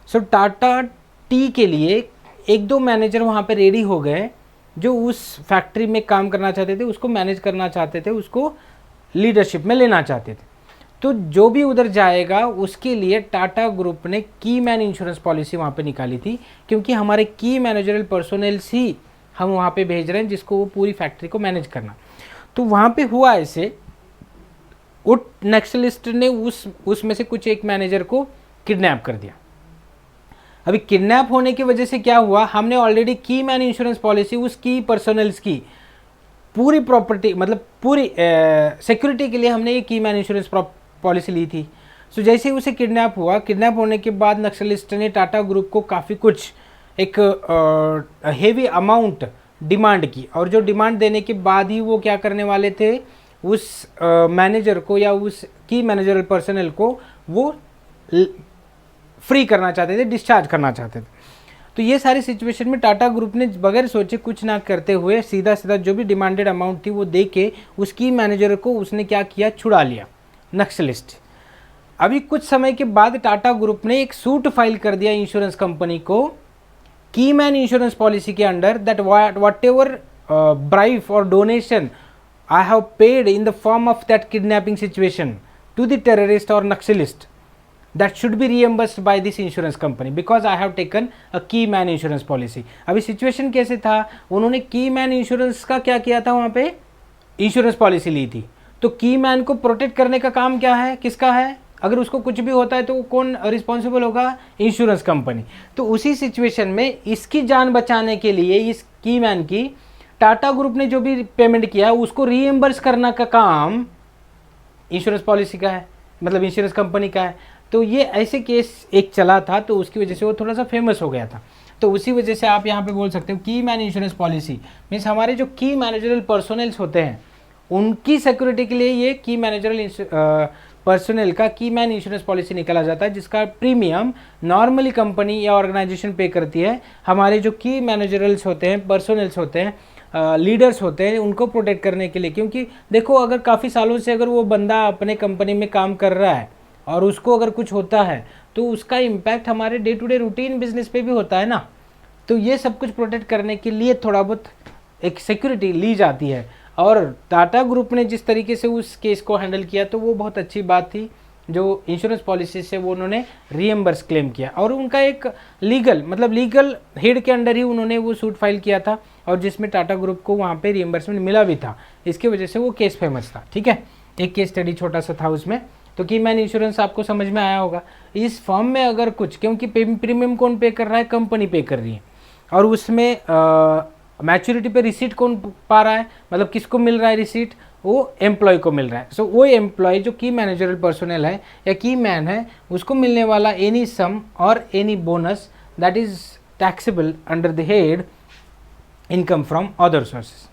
सो टाटा टी के लिए 1-2 मैनेजर वहाँ पे रेडी हो गए जो उस फैक्ट्री में काम करना चाहते थे, उसको मैनेज करना चाहते थे, उसको लीडरशिप में लेना चाहते थे. तो जो भी उधर जाएगा उसके लिए टाटा ग्रुप ने की मैन इंश्योरेंस पॉलिसी वहाँ पे निकाली थी, क्योंकि हमारे की मैनेजरल पर्सोनल्स ही हम वहाँ पे भेज रहे हैं जिसको वो पूरी फैक्ट्री को मैनेज करना. तो वहाँ पे हुआ ऐसे, वो नक्सलिस्ट ने उसमें से कुछ एक मैनेजर को किडनैप कर दिया. अभी किडनैप होने की वजह से क्या हुआ, हमने ऑलरेडी की मैन इंश्योरेंस पॉलिसी उस की पर्सनल्स की पूरी प्रॉपर्टी मतलब पूरी सिक्योरिटी के लिए हमने ये की मैन इंश्योरेंस पॉलिसी ली थी. सो जैसे ही उसे किडनैप हुआ, किडनैप होने के बाद नक्सलिस्ट ने टाटा ग्रुप को काफ़ी कुछ एक हेवी अमाउंट डिमांड की, और जो डिमांड देने के बाद ही वो क्या करने वाले थे, उस मैनेजर को या उस की मैनेजरल पर्सनल को वो फ्री करना चाहते थे, डिस्चार्ज करना चाहते थे। तो ये सारी सिचुएशन में टाटा ग्रुप ने बगैर सोचे कुछ ना करते हुए सीधा सीधा जो भी डिमांडेड अमाउंट थी वो दे के उस की मैनेजर को उसने क्या किया, छुड़ा लिया, नक्सलिस्ट। अभी कुछ समय के बाद टाटा ग्रुप ने एक सूट फाइल कर दिया इंश्योरेंस कंपनी को की मैन इंश्योरेंस पॉलिसी के अंडर, दैट वट एवर ब्राइफ और donation I have paid in the form of that kidnapping situation to the terrorist or Naxalist, that should be reimbursed by this insurance company because I have taken a key man insurance policy। अभी situation कैसे था, उन्होंने की man insurance का क्या किया था, वहाँ पे इंश्योरेंस पॉलिसी ली थी। तो की मैन को प्रोटेक्ट करने का काम क्या है, किसका है, अगर उसको कुछ भी होता है तो कौन रिस्पॉन्सिबल होगा, इंश्योरेंस कंपनी। तो उसी सिचुएशन में इसकी जान बचाने के लिए इस की मैन की टाटा ग्रुप ने जो भी पेमेंट किया उसको रीएम्बर्स करना का काम इंश्योरेंस पॉलिसी का है, मतलब इंश्योरेंस कंपनी का है। तो ये ऐसे केस एक चला था, तो उसकी वजह से वो थोड़ा सा फेमस हो गया था। तो उसी वजह से आप यहाँ पे बोल सकते हो की मैन इंश्योरेंस पॉलिसी मीन्स हमारे जो की मैनेजरल पर्सनल्स होते हैं उनकी सिक्योरिटी के लिए ये की मैनेजरल पर्सनल का की मैन इंश्योरेंस पॉलिसी निकाला जाता है, जिसका प्रीमियम नॉर्मली कंपनी या ऑर्गेनाइजेशन पे करती है। हमारे जो की मैनेजरल्स होते हैं, पर्सनल्स होते हैं, लीडर्स होते हैं, उनको प्रोटेक्ट करने के लिए। क्योंकि देखो अगर काफ़ी सालों से अगर वो बंदा अपने कंपनी में काम कर रहा है और उसको अगर कुछ होता है तो उसका इम्पैक्ट हमारे day to day routine business पे भी होता है ना। तो ये सब कुछ प्रोटेक्ट करने के लिए थोड़ा बहुत एक सिक्योरिटी ली जाती है। और टाटा ग्रुप ने जिस तरीके से उस केस को हैंडल किया तो वो बहुत अच्छी बात थी, जो इंश्योरेंस पॉलिसी से वो उन्होंने रीएम्बर्स क्लेम किया। और उनका एक लीगल हेड के अंडर ही उन्होंने वो सूट फाइल किया था और जिसमें टाटा ग्रुप को वहाँ पे रीएम्बर्समेंट मिला भी था। इसकी वजह से वो केस फेमस था। ठीक है, एक केस स्टडी छोटा सा था उसमें। तो की मैन इंश्योरेंस आपको समझ में आया होगा। इस फॉर्म में अगर कुछ, क्योंकि प्रीमियम कौन पे कर रहा है, कंपनी पे कर रही है, और उसमें मैच्योरिटी पे रिसीट कौन पा रहा है, मतलब किसको मिल रहा है रिसीट, वो एम्प्लॉय को मिल रहा है। सो वो एम्प्लॉय जो की मैनेजरल पर्सनल है या की मैन है उसको मिलने वाला एनी सम और any bonus that is taxable under the head income from other sources.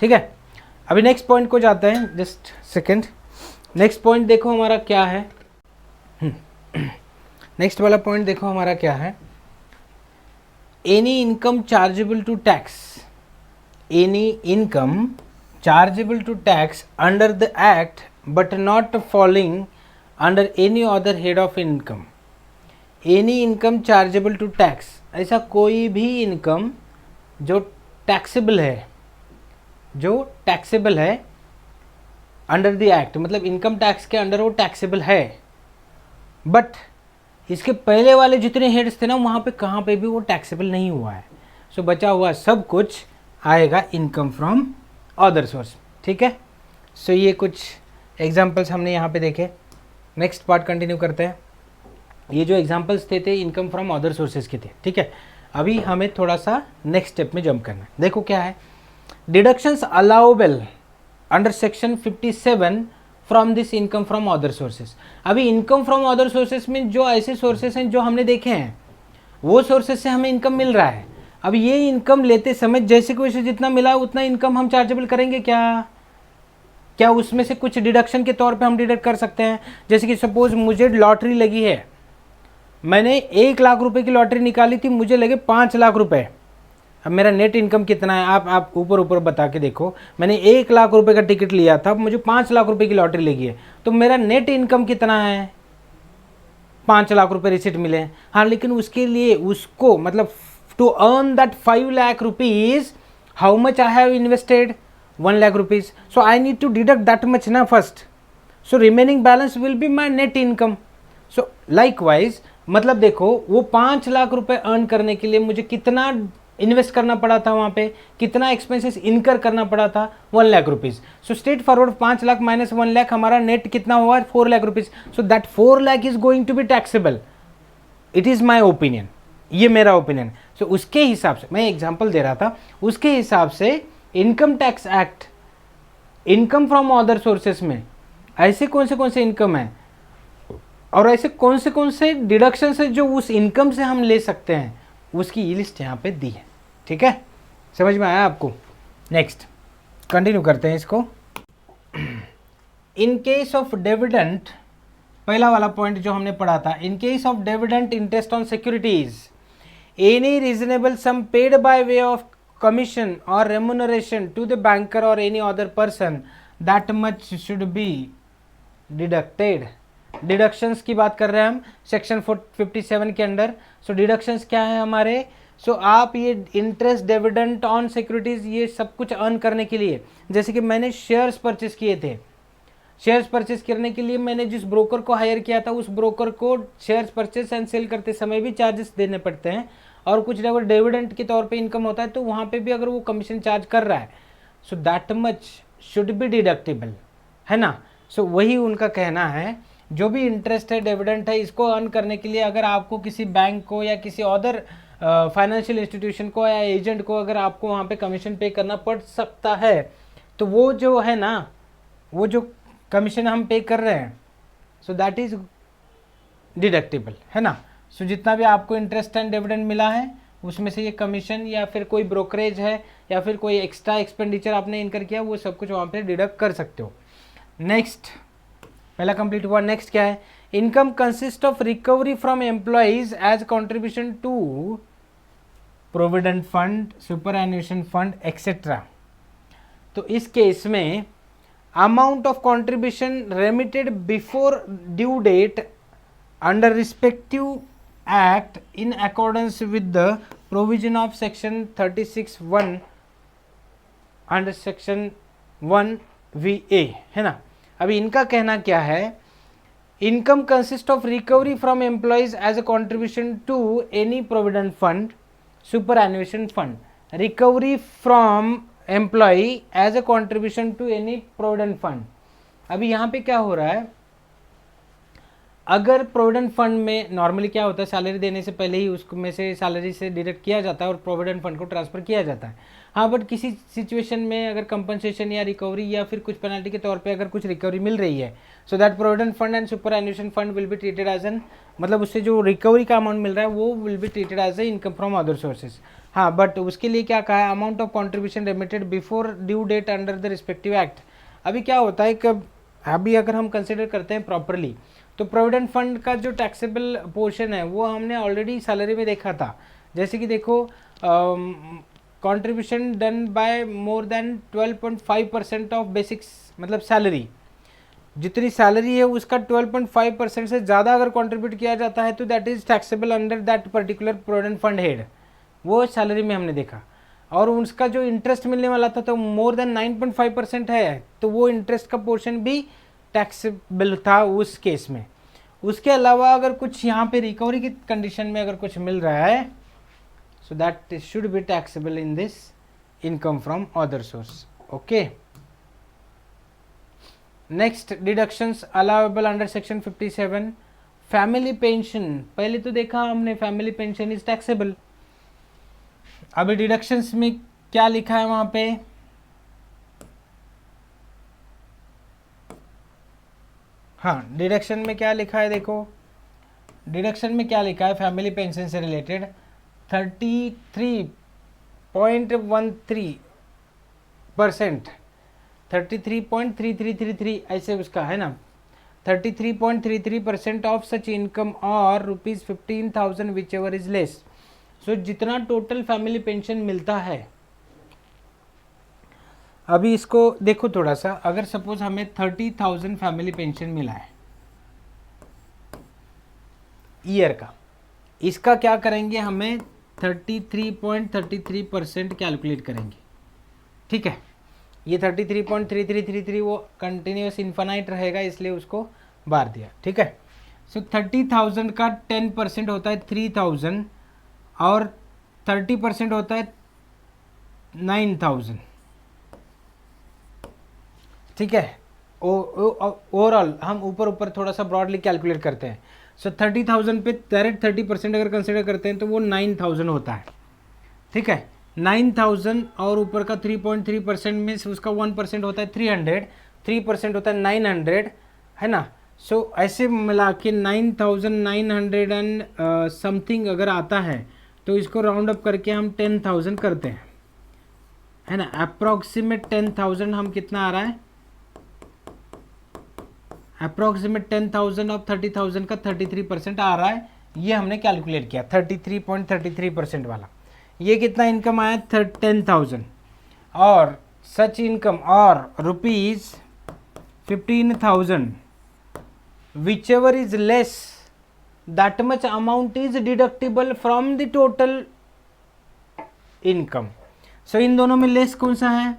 ठीक है, अभी नेक्स्ट पॉइंट को जाते हैं, जस्ट सेकेंड। नेक्स्ट पॉइंट देखो हमारा क्या है, नेक्स्ट वाला पॉइंट देखो हमारा क्या है। Any income chargeable to tax, any income chargeable to tax under the act but not falling under any other head of income। any income chargeable to tax, ऐसा कोई भी इनकम जो टैक्सेबल है, जो टैक्सेबल है अंडर द एक्ट, मतलब income tax के under वो टैक्सेबल है, बट इसके पहले वाले जितने हेड्स थे ना वहाँ पे कहाँ पे भी वो टैक्सेबल नहीं हुआ है। सो बचा हुआ सब कुछ आएगा इनकम फ्रॉम अदर सोर्स। ठीक है, सो ये कुछ एग्जांपल्स हमने यहाँ पे देखे। नेक्स्ट पार्ट कंटिन्यू करते हैं। ये जो एग्जांपल्स थे इनकम फ्रॉम अदर सोर्सेज के थे। ठीक है, अभी हमें थोड़ा सा नेक्स्ट स्टेप में जंप करना है। देखो क्या है, deductions allowable under section 57 from this income from other sources. अभी इनकम फ्रॉम अदर सोर्सेज में जो ऐसे सोर्सेज हैं जो हमने देखे हैं वो सोर्सेज से हमें इनकम मिल रहा है। अब ये इनकम लेते समय जैसे कि वैसे जितना मिला उतना इनकम हम चार्जेबल करेंगे क्या उसमें से कुछ डिडक्शन के तौर पे हम डिडक्ट कर सकते हैं। जैसे कि सपोज मुझे लॉटरी लगी है, मैंने 1 लाख रुपए की लॉटरी निकाली थी, मुझे लगे 5 लाख रुपए। अब मेरा नेट इनकम कितना है आप ऊपर बता के देखो। मैंने 1 लाख रुपए का टिकट लिया था, मुझे 5 लाख रुपए की लॉटरी लगी है, तो मेरा नेट इनकम कितना है, 5 लाख रुपए रिसिट मिले। हाँ, लेकिन उसके लिए उसको मतलब to earn that 5 lakh rupees, how much I have invested, 1 lakh rupees, so I need to deduct that much na first, so remaining balance will be my net income। so likewise मतलब देखो वो 5 लाख रुपए earn करने के लिए मुझे कितना invest करना पड़ा था, वहाँ पे कितना एक्सपेंसेस इनकर करना पड़ा था, 1 lakh rupees. So straightforward 5 lakh minus 1 lakh हमारा नेट कितना हुआ, 4 lakh rupees. So that 4 lakh is going to be taxable. It is my opinion, ये मेरा ओपिनियन। सो उसके हिसाब से मैं एग्जांपल दे रहा था, उसके हिसाब से income tax act income from other sources में ऐसे कौन से इनकम है और ऐसे कौन से डिडक्शन है जो उस इनकम से हम ले सकते हैं, उसकी ये लिस्ट यहाँ पे दी है। ठीक है, समझ में आया आपको। नेक्स्ट कंटिन्यू करते हैं इसको। इन केस ऑफ डिविडेंड, पहला वाला पॉइंट जो हमने पढ़ा था, in case of dividend interest on securities any reasonable sum paid by way of commission और रेम्यूनरेशन टू द बैंकर और any other person that much should be deducted. Deductions की बात कर रहे हैं हम सेक्शन 57 के अंडर। सो डिडक्शंस क्या है हमारे, सो आप ये इंटरेस्ट डिविडेंड ऑन सिक्योरिटीज ये सब कुछ अर्न करने के लिए, जैसे कि मैंने शेयर्स परचेस किए थे, शेयर्स परचेस करने के लिए मैंने जिस ब्रोकर को हायर किया था उस ब्रोकर को शेयर्स परचेस एंड सेल करते समय भी चार्जेस देने पड़ते हैं, और कुछ अगर डिविडेंड के तौर पे इनकम होता है तो वहाँ पे भी अगर वो कमीशन चार्ज कर रहा है, so that much should B deductible, है ना। सो वही उनका कहना है, जो भी इंटरेस्ट है डिविडेंड है इसको अर्न करने के लिए अगर आपको किसी बैंक को या किसी अदर फाइनेंशियल इंस्टीट्यूशन को या एजेंट को अगर आपको वहाँ पे कमीशन पे करना पड़ सकता है, तो वो जो है ना, वो जो कमीशन हम पे कर रहे हैं, सो दैट इज डिडक्टेबल, है ना। सो जितना भी आपको इंटरेस्ट एंड डिविडेंड मिला है उसमें से ये कमीशन या फिर कोई ब्रोकरेज है या फिर कोई एक्स्ट्रा एक्सपेंडिचर आपने इनकर किया, वो सब कुछ वहाँ पे डिडक्ट कर सकते हो। नेक्स्ट, पहला कंप्लीट हुआ। नेक्स्ट क्या है, income consist of recovery from employees as contribution to provident fund, superannuation fund etcetera. तो इस केस में amount of contribution remitted before due date under respective act in accordance with the provision of section 36(1) under section 1(VA), है ना। अभी इनका कहना क्या है, income consist of recovery from employees as a contribution to any provident fund, superannuation fund, recovery from employee as a contribution to any provident fund. अभी यहाँ पे क्या हो रहा है, अगर प्रोविडेंट फंड में नॉर्मली क्या होता है, सैलरी देने से पहले ही उसमें से सैलरी से डिडक्ट किया जाता है और प्रोविडेंट फंड को ट्रांसफर किया जाता है। हाँ, बट किसी सिचुएशन में अगर कंपनसेशन या रिकवरी या फिर कुछ पेनल्टी के तौर पे अगर कुछ रिकवरी मिल रही है, so that provident fund and superannuation fund will be treated as an, मतलब उससे जो रिकवरी का अमाउंट मिल रहा है वो will be treated as a income from other sources. हाँ, बट उसके लिए क्या कहा है, amount of contribution remitted before due date under the respective act. अभी क्या होता है कि अभी अगर हम कंसिडर करते हैं प्रॉपरली, तो प्रोविडेंट फंड का जो टैक्सेबल पोर्शन है वो हमने ऑलरेडी सैलरी में देखा था। जैसे कि देखो, contribution done by more than 12.5% of basics, मतलब सैलरी, जितनी सैलरी है उसका 12.5% से ज़्यादा अगर कंट्रीब्यूट किया जाता है तो that is taxable under that particular provident fund head, वो सैलरी में हमने देखा। और उसका जो इंटरेस्ट मिलने वाला था तो मोर देन 9.5% है, तो वो इंटरेस्ट का पोर्शन भी टैक्सेबल था उस केस में। उसके अलावा अगर कुछ यहाँ पे रिकवरी की कंडीशन में अगर कुछ मिल रहा है, so that should be taxable in this income from other source. Okay, next, deductions allowable under section 57। Family pension, पहले तो देखा हमने फैमिली पेंशन इज टैक्सेबल। अभी डिडक्शंस में क्या लिखा है वहां पे, हाँ, डिडक्शन में क्या लिखा है, देखो डिडक्शन में क्या लिखा है, फैमिली पेंशन से रिलेटेड 33.13%, 33.3333 ऐसे उसका है ना, 33.33% ऑफ सच इनकम और ₹15,000 विच एवर इज लेस। सो जितना टोटल फैमिली पेंशन मिलता है, अभी इसको देखो थोड़ा सा, अगर सपोज हमें 30,000 फैमिली पेंशन मिला है ईयर का, इसका क्या करेंगे, हमें 33.33% कैलकुलेट करेंगे। ठीक है, ये 33.3333 वो कंटिन्यूस इन्फानाइट रहेगा, इसलिए उसको बार दिया। ठीक है, सो 30,000 का 10% होता है 3,000 और 30% होता है 9,000। ठीक है, ओवरऑल हम ऊपर ऊपर थोड़ा सा ब्रॉडली कैलकुलेट करते हैं। सो 30,000 पे डायरेक्ट 30% अगर कंसिडर करते हैं तो वो 9,000 होता है। ठीक है, 9,000 और ऊपर का 3.3% में उसका 1% होता है 300, 3% होता है 900, है ना। सो ऐसे मिला के 9,900 एंड समथिंग अगर आता है तो इसको राउंड अप करके हम 10,000 करते हैं, है ना। अप्रॉक्सीमेट 10,000 हम कितना आ रहा है, अप्रोक्सीमेट 10,000 ऑफ 30,000 का 33% आ रहा है, ये हमने कैलकुलेट किया 33.33% वाला। ये कितना इनकम आया 10,000 और सच इनकम और rupees 15,000 whichever is less that much amount is deductible from the total income. So इन दोनों में लेस कौन सा है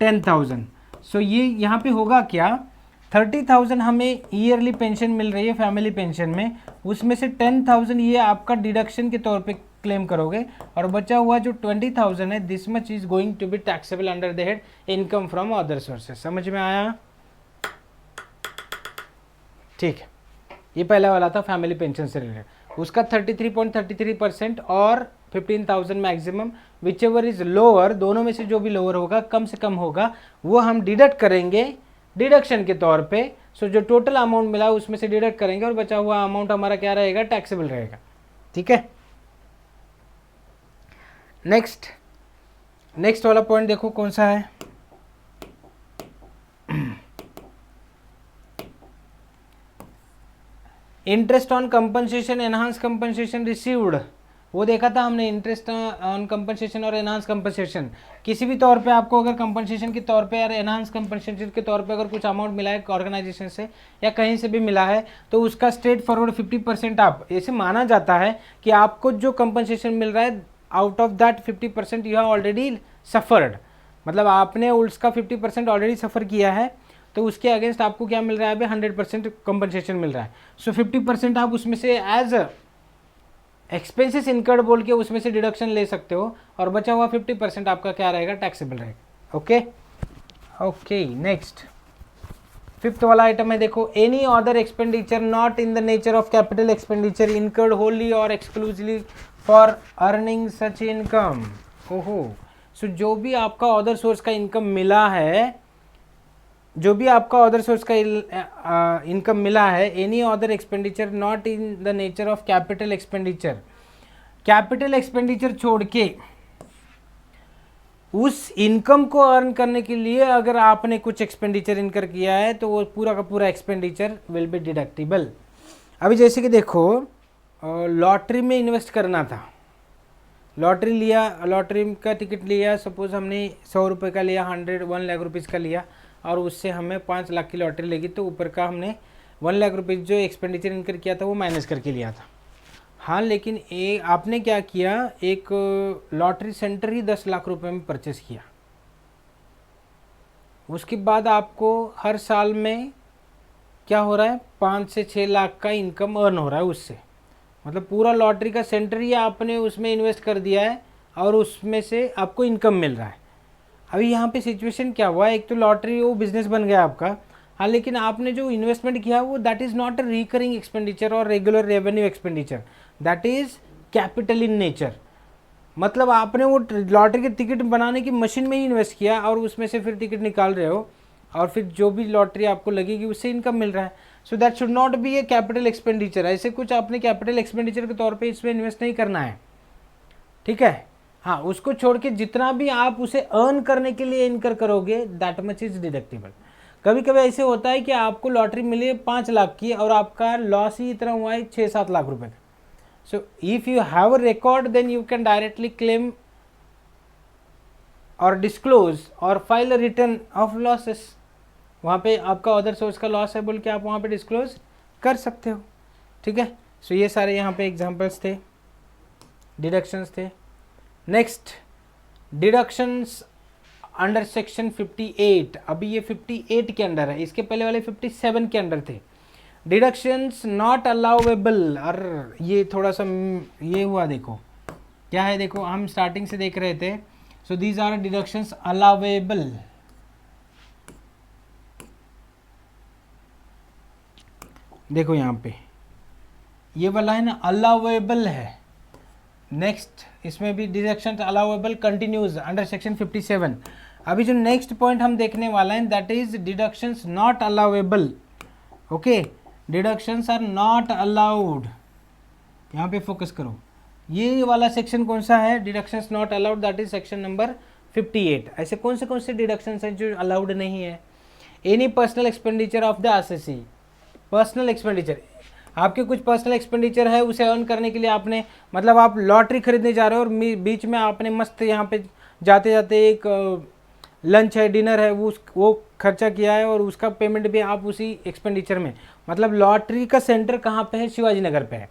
10,000। सो ये यहाँ पे होगा क्या 30,000 हमें ईयरली पेंशन मिल रही है फैमिली पेंशन में, उसमें से 10,000 ये आपका डिडक्शन के तौर पे क्लेम करोगे और बचा हुआ जो 20,000 है this much is going to be taxable under the head income from other sources. समझ में आया? ठीक है, ये पहला वाला था फैमिली पेंशन से रिलेटेड, उसका 33.33% और 15,000 maximum which ever is lower, दोनों में से जो भी लोअर होगा कम से कम होगा वो हम डिडक्ट करेंगे डिडक्शन के तौर पे। सो जो टोटल अमाउंट मिला उसमें से डिडक्ट करेंगे और बचा हुआ अमाउंट हमारा क्या रहेगा टैक्सेबल रहेगा। ठीक है, नेक्स्ट वाला पॉइंट देखो कौन सा है, interest on compensation enhance compensation received, वो देखा था हमने इंटरेस्ट ऑन कंपनसेशन और एनहांस कंपनसेशन। किसी भी तौर पे आपको अगर कंपनसेशन के तौर पे या एनहांस कंपनसेशन के तौर पे अगर कुछ अमाउंट मिला है ऑर्गेनाइजेशन से या कहीं से भी मिला है तो उसका स्ट्रेट फॉरवर्ड 50% आप ऐसे माना जाता है कि आपको जो कंपनसेशन मिल रहा है out of that 50% you have already suffered, मतलब आपने उसका 50% ऑलरेडी सफ़र किया है तो उसके अगेंस्ट आपको क्या मिल रहा है अभी 100% कंपनसेशन मिल रहा है। सो 50% आप उसमें से एज एक्सपेंसेस इनकर्ड बोल के उसमें से डिडक्शन ले सकते हो और बचा हुआ 50% आपका क्या रहेगा टैक्सेबल रहेगा। ओके, नेक्स्ट फिफ्थ वाला आइटम है देखो, any other expenditure not in the nature of capital expenditure incurred wholly और exclusively for earning such income. ओहो, सो जो भी आपका अदर सोर्स का इनकम मिला है, जो भी आपका अदर सोर्स का इनकम मिला है, any other expenditure not in the nature of capital expenditure, capital expenditure छोड़ के उस इनकम को अर्न करने के लिए अगर आपने कुछ एक्सपेंडिचर इनकर किया है तो वो पूरा का पूरा एक्सपेंडिचर विल बी डिडक्टिबल। अभी जैसे कि देखो लॉटरी में इन्वेस्ट करना था, लॉटरी लिया, लॉटरी का टिकट लिया, सपोज हमने 100 रुपये का लिया, 1 लाख रुपीज़ का लिया और उससे हमें 5 लाख की लॉटरी लगी तो ऊपर का हमने 1 लाख रुपीज़ जो एक्सपेंडिचर इनकर किया था वो माइनस करके लिया था। हाँ, लेकिन आपने क्या किया, एक लॉटरी सेंटर ही 10 लाख रुपए में परचेस किया, उसके बाद आपको हर साल में क्या हो रहा है 5 से 6 लाख का इनकम अर्न हो रहा है उससे, मतलब पूरा लॉटरी का सेंटर ही आपने उसमें इन्वेस्ट कर दिया है और उसमें से आपको इनकम मिल रहा है। अभी यहाँ पे सिचुएशन क्या हुआ, एक तो लॉटरी वो बिजनेस बन गया आपका, हाँ, लेकिन आपने जो इन्वेस्टमेंट किया वो that is not a recurring expenditure और regular revenue expenditure, that is capital in nature. मतलब आपने वो लॉटरी के टिकट बनाने की मशीन में ही इन्वेस्ट किया और उसमें से फिर टिकट निकाल रहे हो और फिर जो भी लॉटरी आपको लगेगी उससे इनकम मिल रहा है। So that should not be A capital expenditure, ऐसे कुछ आपने कैपिटल एक्सपेंडिचर के तौर पे इसमें इन्वेस्ट नहीं करना है। ठीक है, हाँ, उसको छोड़ के जितना भी आप उसे अर्न करने के लिए इनकर करोगे दैट मच इज डिडक्टिबल। कभी कभी ऐसे होता है कि आपको लॉटरी मिली है 5 लाख की और आपका लॉस ही इतना हुआ है 6-7 लाख रुपए का। So if you have a record then you can directly claim और डिस्क्लोज और file a return of losses, वहाँ पे आपका अदर सोर्स का लॉस है बोल के आप वहाँ पे डिस्क्लोज कर सकते हो। ठीक है, सो ये सारे यहाँ पे एग्जांपल्स थे, डिडक्शंस थे। नेक्स्ट, डिडक्शंस अंडर सेक्शन 58, अभी ये 58 के अंडर है, इसके पहले वाले 57 के अंडर थे। डिडक्शंस नॉट अलाउेबल, और ये थोड़ा सा ये हुआ, देखो क्या है, देखो हम स्टार्टिंग से देख रहे थे। So these are deductions allowable, देखो यहाँ पे ये वाला है ना अलाउेबल है। नेक्स्ट, इसमें भी deduction allowable continues under section 57। अभी जो नेक्स्ट पॉइंट हम देखने वाला है that is deductions not allowable. Okay, deductions are not allowed, यहाँ पे फोकस करो। ये वाला सेक्शन कौन सा है, deductions not allowed, that is section number 58। ऐसे कौन से डिडक्शंस हैं जो अलाउड नहीं है? Any personal expenditure of the assessee, personal expenditure, आपके कुछ पर्सनल एक्सपेंडिचर है, उसे अर्न करने के लिए आपने, मतलब आप लॉटरी खरीदने जा रहे हो और बीच में आपने मस्त यहाँ पे जाते जाते एक लंच है, डिनर है, वो खर्चा किया है और उसका पेमेंट भी आप उसी एक्सपेंडिचर में, मतलब लॉटरी का सेंटर कहाँ पे है, शिवाजी नगर पे है।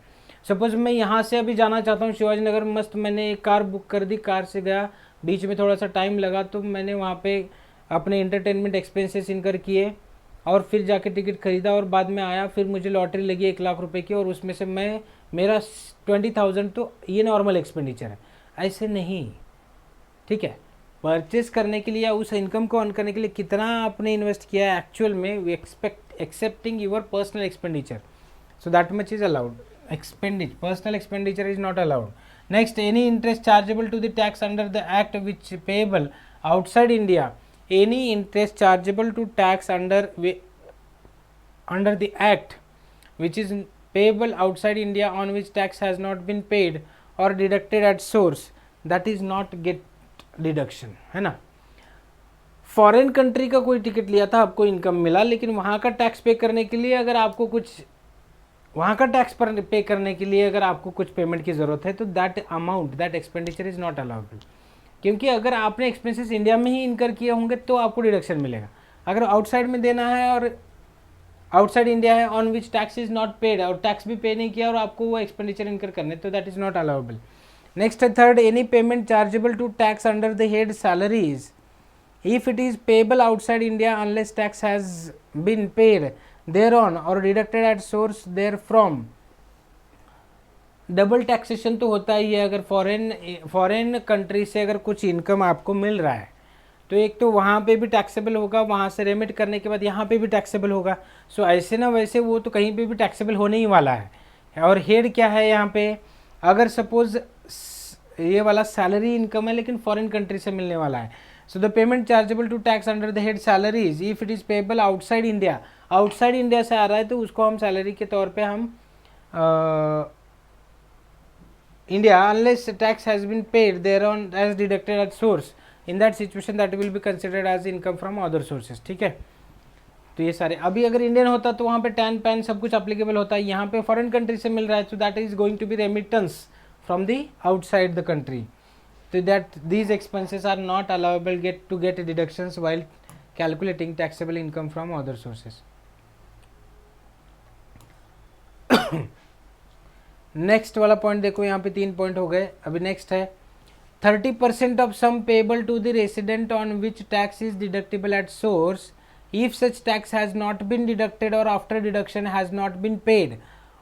सपोज मैं यहाँ से अभी जाना चाहता हूँ शिवाजी नगर, मस्त मैंने एक कार बुक कर दी, कार से गया, बीच में थोड़ा सा टाइम लगा तो मैंने वहाँ पे अपने इंटरटेनमेंट एक्सपेंसेस इनकर किए और फिर जाके टिकट खरीदा और बाद में आया, फिर मुझे लॉटरी लगी 1 लाख रुपए की और उसमें से मेरा 20,000, तो ये नॉर्मल एक्सपेंडिचर है। ऐसे नहीं, ठीक है। परचेस करने के लिए या उस इनकम को अर्न करने के लिए कितना आपने इन्वेस्ट किया है एक्चुअल में, we excepting your personal expenditure, so that much is allowed. Personal expenditure is not allowed. Next, any interest chargeable to the tax under the act which payable outside India, any interest chargeable to tax under the act which is payable outside India on which tax has not been paid or deducted at source, that is not get deduction, है ना। Foreign country का कोई ticket लिया था, आपको income मिला, लेकिन वहाँ का टैक्स पे करने के लिए अगर आपको कुछ, वहाँ का टैक्स पर पे करने के लिए अगर आपको कुछ पेमेंट की ज़रूरत है तो that amount, that expenditure is not allowable, क्योंकि अगर आपने एक्सपेंसेस इंडिया में ही इनकर किए होंगे तो आपको डिडक्शन मिलेगा। अगर आउटसाइड में देना है और आउटसाइड इंडिया है on which tax is not paid, और टैक्स भी पे नहीं किया और आपको वो एक्सपेंडिचर इनकर करने, तो that is not allowable. Next है third, any payment chargeable to tax under the head salaries if it is payable outside India unless tax has been paid thereon or deducted at source therefrom। Double taxation तो होता ही है, अगर foreign country से अगर कुछ income आपको मिल रहा है तो एक तो वहाँ पे भी टैक्सेबल होगा, वहाँ से रेमिट करने के बाद यहाँ पे भी टैक्सेबल होगा। सो ऐसे ना वैसे वो तो कहीं पे भी टैक्सेबल होने ही वाला है। और हेड क्या है यहाँ पे, अगर सपोज ये वाला सैलरी इनकम है लेकिन फॉरेन कंट्री से मिलने वाला है, so the payment chargeable to tax under the head salaries if it is payable outside India, outside India से आ रहा है तो उसको हम सैलरी के तौर पे हम India unless tax has been paid thereon as deducted at source, in that situation that will be considered as income from other sources, ठीक है। तो ये सारे, अभी अगर इंडियन होता तो वहाँ पे टैन पैन सब कुछ अप्लीकेबल होता है, यहाँ पे फॉरेन कंट्री से मिल रहा है, तो that is going to be remittance from the outside the country, तो that these expenses are not allowable to get deductions while calculating taxable income from other sources. Next वाला पॉइंट देखो, यहाँ पे 3 point हो गए। अभी नेक्स्ट है 30% of sum payable to the resident on which tax is deductible at source if such tax has not been deducted और after deduction has not been paid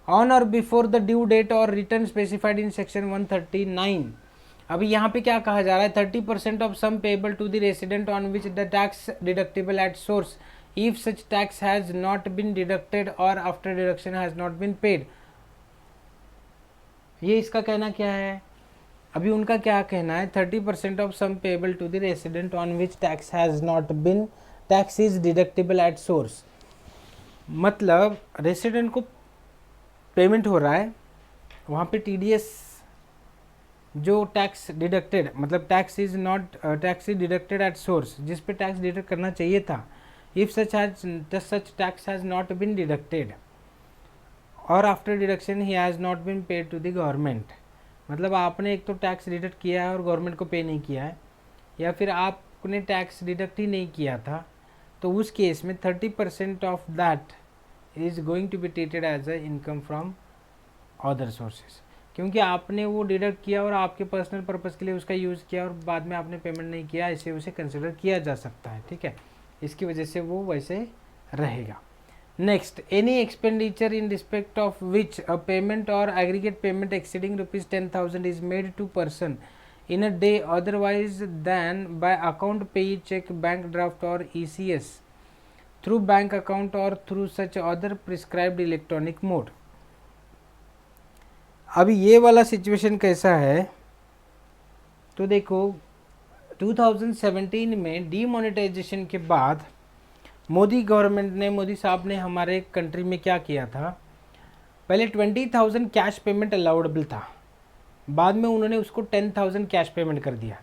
on और बिफोर द ड्यू डेट और return specified in section 139। अभी यहाँ पे क्या कहा जा रहा है, 30% of sum payable to the resident on which the tax deductible at source if such tax has not been deducted और after deduction has not been paid. ये इसका कहना क्या है, अभी उनका क्या कहना है, 30% of sum payable to the resident on which tax has not been, tax is deductible at source, मतलब रेसिडेंट को पेमेंट हो रहा है, वहाँ पे टीडीएस जो टैक्स डिडक्टेड, मतलब tax is deducted at source, जिस पे टैक्स डिडक्ट करना चाहिए था, if such tax has not been deducted और आफ्टर डिडक्शन ही has not been paid to the government, मतलब आपने एक तो टैक्स डिडक्ट किया है और गवर्नमेंट को पे नहीं किया है, या फिर आपने टैक्स डिडक्ट ही नहीं किया था, तो उस केस में 30% of that is going to be treated as a income from other sources, क्योंकि आपने वो डिडक्ट किया और आपके पर्सनल पर्पज़ के लिए उसका यूज़ किया और बाद में आपने पेमेंट नहीं किया, ऐसे उसे कंसिडर किया जा सकता है, ठीक है। इसकी वजह से वो वैसे रहेगा। Next, any expenditure in respect of which a payment or aggregate payment exceeding rupees 10,000 is made to person in a day otherwise than by account payee check, bank draft or ECS through bank account or through such other prescribed electronic mode। अभी ये वाला situation कैसा है, तो देखो 2017 में demonetisation के बाद मोदी गवर्नमेंट ने, मोदी साहब ने हमारे कंट्री में क्या किया था, पहले 20,000 कैश पेमेंट अलाउडेबल था, बाद में उन्होंने उसको 10,000 कैश पेमेंट कर दिया।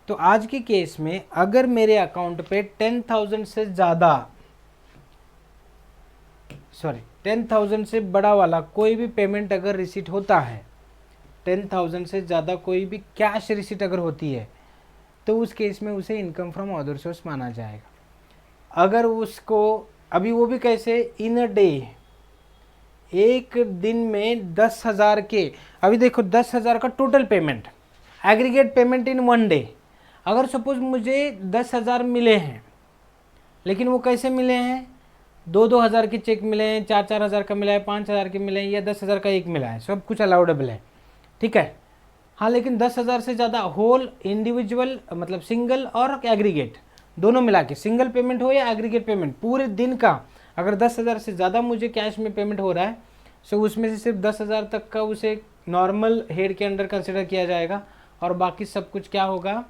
तो आज के केस में अगर मेरे अकाउंट पे 10,000 से ज़्यादा सॉरी 10,000 से बड़ा वाला कोई भी पेमेंट अगर रिसीट होता है, 10,000 से ज़्यादा कोई भी कैश रिसीट अगर होती है तो उस केस में उसे इनकम फ्रॉम अदर सोर्स माना जाएगा। अगर उसको अभी वो भी कैसे, इन अ डे, एक दिन में 10,000 के, अभी देखो 10,000 का total payment, aggregate payment in one day. अगर सपोज मुझे 10,000 मिले हैं, लेकिन वो कैसे मिले हैं, 2,000 के चेक मिले हैं, 4,000 का मिला है, 5,000 के मिले हैं, या 10,000 का एक मिला है, सब कुछ अलाउडेबल है, ठीक है। हाँ, लेकिन 10,000 से ज़्यादा होल, इंडिविजुअल मतलब सिंगल और एग्रीगेट दोनों मिला के, सिंगल पेमेंट हो या एग्रीगेट पेमेंट, पूरे दिन का अगर 10,000 से ज़्यादा मुझे कैश में पेमेंट हो रहा है, सो उसमें से सिर्फ 10,000 तक का उसे नॉर्मल हेड के अंडर कंसिडर किया जाएगा, और बाकी सब कुछ क्या होगा,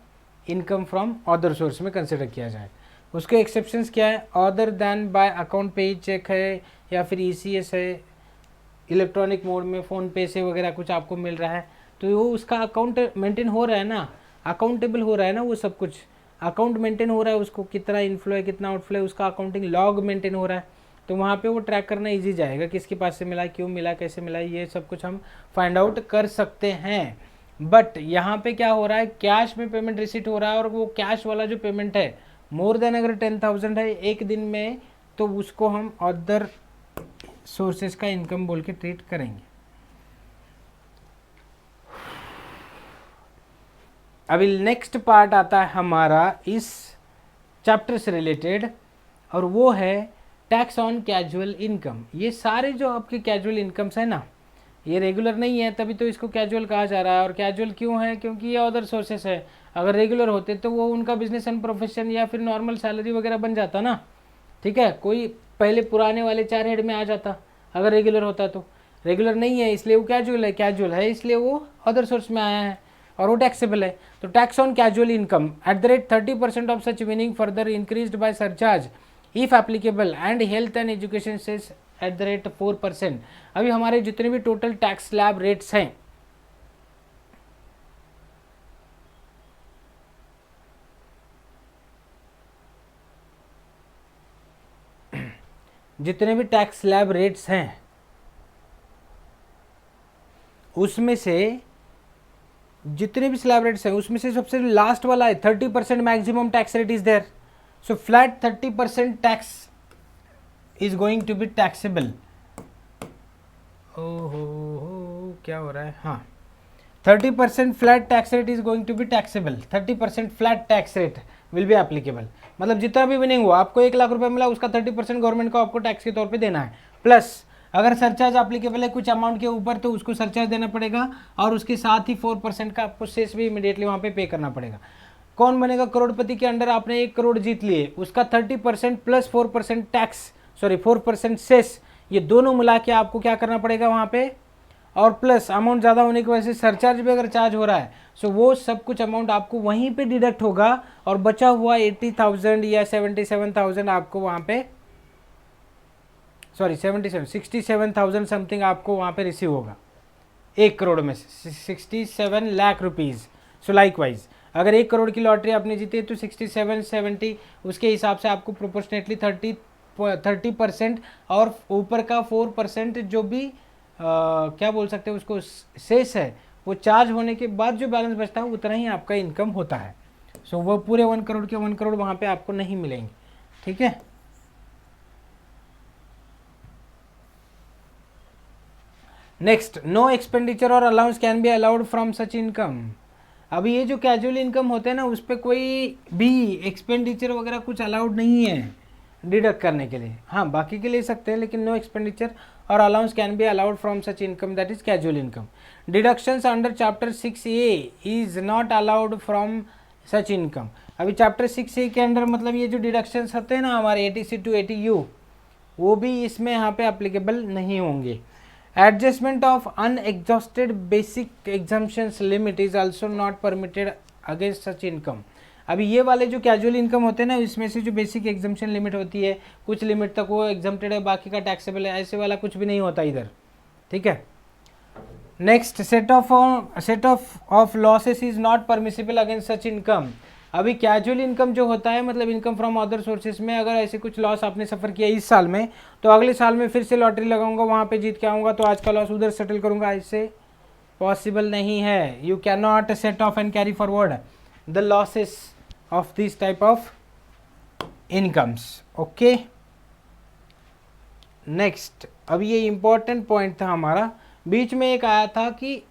इनकम फ्रॉम अदर सोर्स में कंसिडर किया जाएगा। उसके एक्सेप्शंस क्या है, other than by account payee cheque है, या फिर ECS है, इलेक्ट्रॉनिक मोड में फ़ोन पे से वगैरह कुछ आपको मिल रहा है, तो वो उसका अकाउंट मेंटेन हो रहा है ना, अकाउंटेबल हो रहा है ना, वो सब कुछ अकाउंट मेंटेन हो रहा है, उसको कितना इनफ्लो है कितना आउटफ्लो है, उसका अकाउंटिंग लॉग मेंटेन हो रहा है, तो वहाँ पे वो ट्रैक करना इजी जाएगा, किसके पास से मिला, क्यों मिला, कैसे मिला, ये सब कुछ हम फाइंड आउट कर सकते हैं। बट यहाँ पे क्या हो रहा है, कैश में पेमेंट रिसीट हो रहा है, और वो कैश वाला जो पेमेंट है मोर देन अगर 10,000 है एक दिन में, तो उसको हम अदर सोर्सेज का इनकम बोल के ट्रीट करेंगे। अभी नेक्स्ट पार्ट आता है हमारा इस चैप्टर से रिलेटेड, और वो है टैक्स ऑन कैजुअल इनकम। ये सारे जो आपके कैजुअल इनकम्स है ना, ये रेगुलर नहीं है, तभी तो इसको कैजुअल कहा जा रहा है। और कैजुअल क्यों है, क्योंकि ये अदर सोर्सेस है। अगर रेगुलर होते तो वो उनका बिजनेस एंड प्रोफेशन या फिर नॉर्मल सैलरी वगैरह बन जाता ना, ठीक है, कोई पहले पुराने वाले 4 हेड में आ जाता अगर रेगुलर होता। तो रेगुलर नहीं है इसलिए वो कैजुअल है, कैजुअल है इसलिए वो अदर सोर्स में आया है, और वो टैक्सेबल है। तो tax on casual income at the rate 30% of such winning further increased by surcharge if applicable, and health and education cess at the rate 4%। अभी हमारे जितने भी टोटल टैक्स स्लैब रेट्स हैं, जितने भी टैक्स स्लैब रेट्स हैं उसमें से, जितने भी स्लैब रेट्स हैं उसमें से सबसे लास्ट वाला है 30% maximum tax rate is there. So flat 30% tax is going to be taxable. ओहो क्या हो रहा है, हाँ, 30% flat tax rate is going to be taxable, 30% flat tax rate will be applicable. मतलब जितना भी विनिंग हुआ, आपको 1 लाख रुपए मिला, उसका 30% गवर्नमेंट को आपको टैक्स के तौर पे देना है। प्लस अगर सरचार्ज एप्लीकेबल है कुछ अमाउंट के ऊपर, तो उसको सरचार्ज देना पड़ेगा, और उसके साथ ही 4% का आपको सेस भी इमीडिएटली वहाँ पे करना पड़ेगा। कौन बनेगा करोड़पति के अंडर, आपने 1 करोड़ जीत लिए, उसका 30% प्लस 4% टैक्स, सॉरी 4% सेस, ये दोनों मिला के आपको क्या करना पड़ेगा वहाँ पे, और प्लस अमाउंट ज़्यादा होने की वजह से सरचार्ज भी अगर चार्ज हो रहा है, सो वो सब कुछ अमाउंट आपको वहीं पे डिडक्ट होगा, और बचा हुआ 80,000 या 77,000 आपको वहाँ पे, सॉरी 67,000 समथिंग आपको वहाँ पे रिसीव होगा 1 करोड़ में से, 67 lakh rupees. So like wise अगर 1 करोड़ की लॉटरी आपने जीती है तो 67-70 उसके हिसाब से आपको प्रोपोर्शनेटली 30% और ऊपर का 4% जो भी क्या बोल सकते हैं उसको शेष है, वो चार्ज होने के बाद जो बैलेंस बचता है उतना ही आपका इनकम होता है। सो वो पूरे 1 करोड़ के 1 करोड़ वहाँ पे आपको नहीं मिलेंगे, ठीक है। नेक्स्ट, नो एक्सपेंडिचर और allowance can be allowed from such income. अभी ये जो कैजुअल इनकम होते हैं ना, उस पर कोई भी एक्सपेंडिचर वगैरह कुछ अलाउड नहीं है डिडक्ट करने के लिए। हाँ, बाकी के ले सकते हैं, लेकिन नो एक्सपेंडिचर और allowance can be allowed from such income that is casual income. Deductions under chapter 6A is not allowed from such income. अभी चैप्टर 6A के अंडर मतलब ये जो डिडक्शंस होते हैं ना हमारे 80C to 80U, वो भी इसमें यहाँ पे अप्लीकेबल नहीं होंगे। Adjustment of unexhausted basic exemptions limit is also not permitted against such income। अभी ये वाले जो कैजुअल इनकम होते हैं ना, इसमें से जो बेसिक एग्जाम्पशन लिमिट होती है, कुछ लिमिट तक वो एग्जाम्प्टेड है, बाकी का टैक्सेबल है, ऐसे वाला कुछ भी नहीं होता इधर, ठीक है। Next, set of losses is not permissible against such income. अभी कैजुअल इनकम जो होता है, मतलब इनकम फ्रॉम अदर सोर्सेज में, अगर ऐसे कुछ लॉस आपने सफ़र किया इस साल में, तो अगले साल में फिर से लॉटरी लगाऊंगा, वहाँ पे जीत के आऊँगा, तो आज का लॉस उधर सेटल करूँगा, ऐसे पॉसिबल नहीं है. You can not set of and carry forward the losses of this type of incomes. Okay, next. अब ये इंपॉर्टेंट पॉइंट था हमारा, बीच में एक आया था कि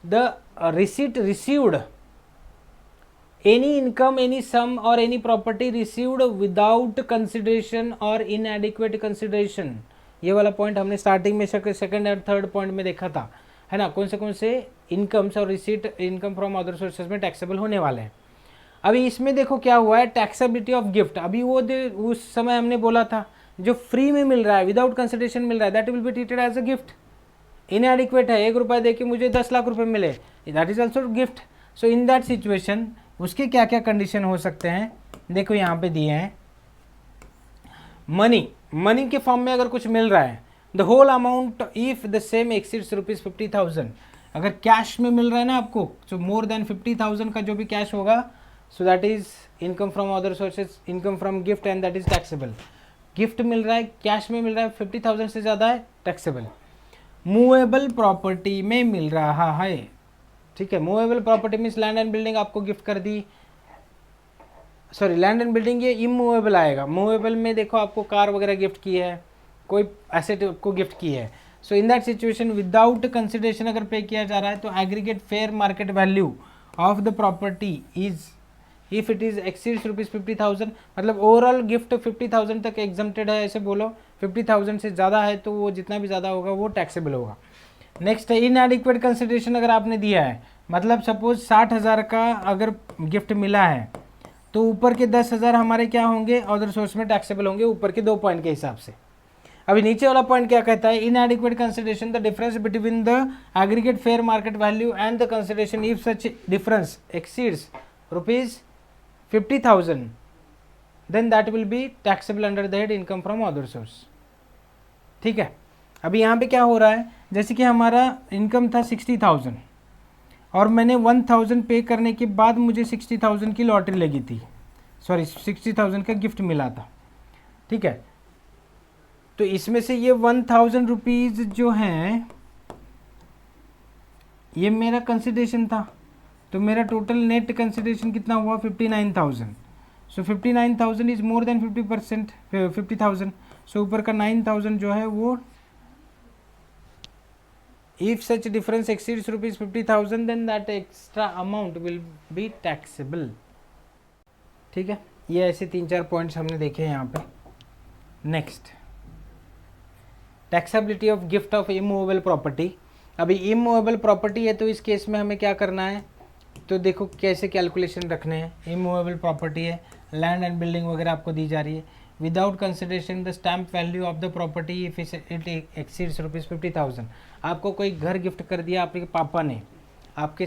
the receipt received any income, any sum or any property received without consideration or inadequate consideration. ये वाला पॉइंट हमने स्टार्टिंग में सेकंड और थर्ड पॉइंट में देखा था, है ना, कौन से इनकम्स और receipt income from other sources में टैक्सेबल होने वाले हैं. अभी इसमें देखो क्या हुआ है, टैक्सेबिलिटी ऑफ गिफ्ट. अभी वो उस समय हमने बोला था जो फ्री में मिल रहा है, विदाउट कंसिडरेशन मिल रहा है, that will be treated as a gift. Inadequate है, 1 रुपया दे के मुझे 10 लाख रुपए मिले, that is also gift. So in that situation उसके क्या क्या कंडीशन हो सकते हैं, देखो यहाँ पे दिए हैं. मनी के फॉर्म में अगर कुछ मिल रहा है, the whole amount if the same exceeds ₹50,000. अगर कैश में मिल रहा है ना आपको, तो मोर देन 50,000 का जो भी कैश होगा, so that is income from other sources, income from gift, and that is taxable. Gift मिल रहा है, कैश में मिल रहा है, 50,000 से ज़्यादा है, टैक्सेबल. मूवेबल प्रॉपर्टी में मिल रहा है, ठीक है. Movable property means land and building आपको गिफ्ट कर दी, सॉरी लैंड एंड बिल्डिंग ये इमूवेबल आएगा. मूवेबल में देखो आपको कार वगैरह गिफ्ट की है, कोई एसेट को गिफ्ट की है. So in that situation without consideration अगर पे किया जा रहा है, तो aggregate fair market value of the property is, if it is exceeds ₹50,000, मतलब ओवरऑल गिफ्ट 50,000 तक एग्जम्प्टेड है, ऐसे बोलो. 50,000 से ज़्यादा है तो वो जितना भी ज़्यादा होगा वो टैक्सेबल होगा. नेक्स्ट है इनएडिक्वेट कंसिडरेशन. अगर आपने दिया है, मतलब सपोज 60,000 का अगर गिफ्ट मिला है, तो ऊपर के 10,000 हमारे क्या होंगे, अदर सोर्स में टैक्सेबल होंगे, ऊपर के 2 पॉइंट के हिसाब से. अभी नीचे वाला पॉइंट क्या कहता है, inadequate consideration the difference between the aggregate fair market value and the consideration if such difference exceeds ₹50,000, then that will be taxable under the head income from other source. ठीक है. अभी यहाँ पे क्या हो रहा है, जैसे कि हमारा इनकम था 60,000 और मैंने 1,000 पे करने के बाद मुझे 60,000 की लॉटरी लगी थी, सॉरी 60,000 का गिफ्ट मिला था, ठीक है. तो इसमें से ये 1,000 रुपीज़ जो हैं, ये मेरा कंसिडरेशन था, तो मेरा टोटल नेट कंसिडरेशन कितना हुआ, 59,000. सो 59,000 इज मोर देन 50%, 50,000. सो ऊपर का 9,000 जो है वो, if such difference exceeds ₹50,000 then that extra amount will be taxable. ठीक है. ये ऐसे 3-4 पॉइंट्स हमने देखे हैं यहाँ पे. Next, taxability of gift of immovable property. अभी इमूवेबल प्रॉपर्टी है, तो इस केस में हमें क्या करना है, तो देखो कैसे कैलकुलेशन रखने हैं. इमूवेबल प्रॉपर्टी है, लैंड एंड बिल्डिंग वगैरह आपको दी जा रही है. Without consideration the stamp value of the property if it exceeds ₹50,000. आपको कोई घर गिफ्ट कर दिया आपके पापा ने, आपके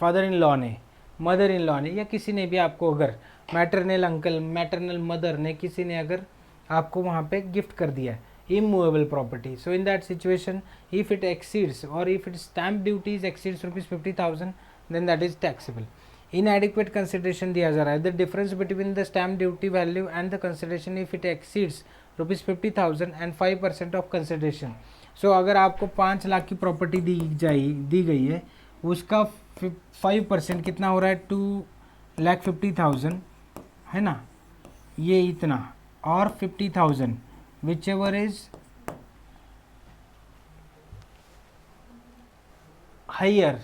फादर इन लॉ ने, मदर इन लॉ ने, या किसी ने भी आपको, अगर मैटरनल अंकल, मैटरनल मदर ने, किसी ने अगर आपको वहाँ पे गिफ्ट कर दिया immovable property, so in that situation if it exceeds और if it stamp duties exceeds ₹50,000 then that is taxable. Inadequate consideration दिया जा रहा है, the difference between the stamp duty value and the consideration if it exceeds ₹50,000 and 5% of consideration. So अगर आपको 5 लाख की property दी गई है, उसका 5% कितना हो रहा है, 2,50,000 है ना, ये इतना, और 50,000 whichever is higher,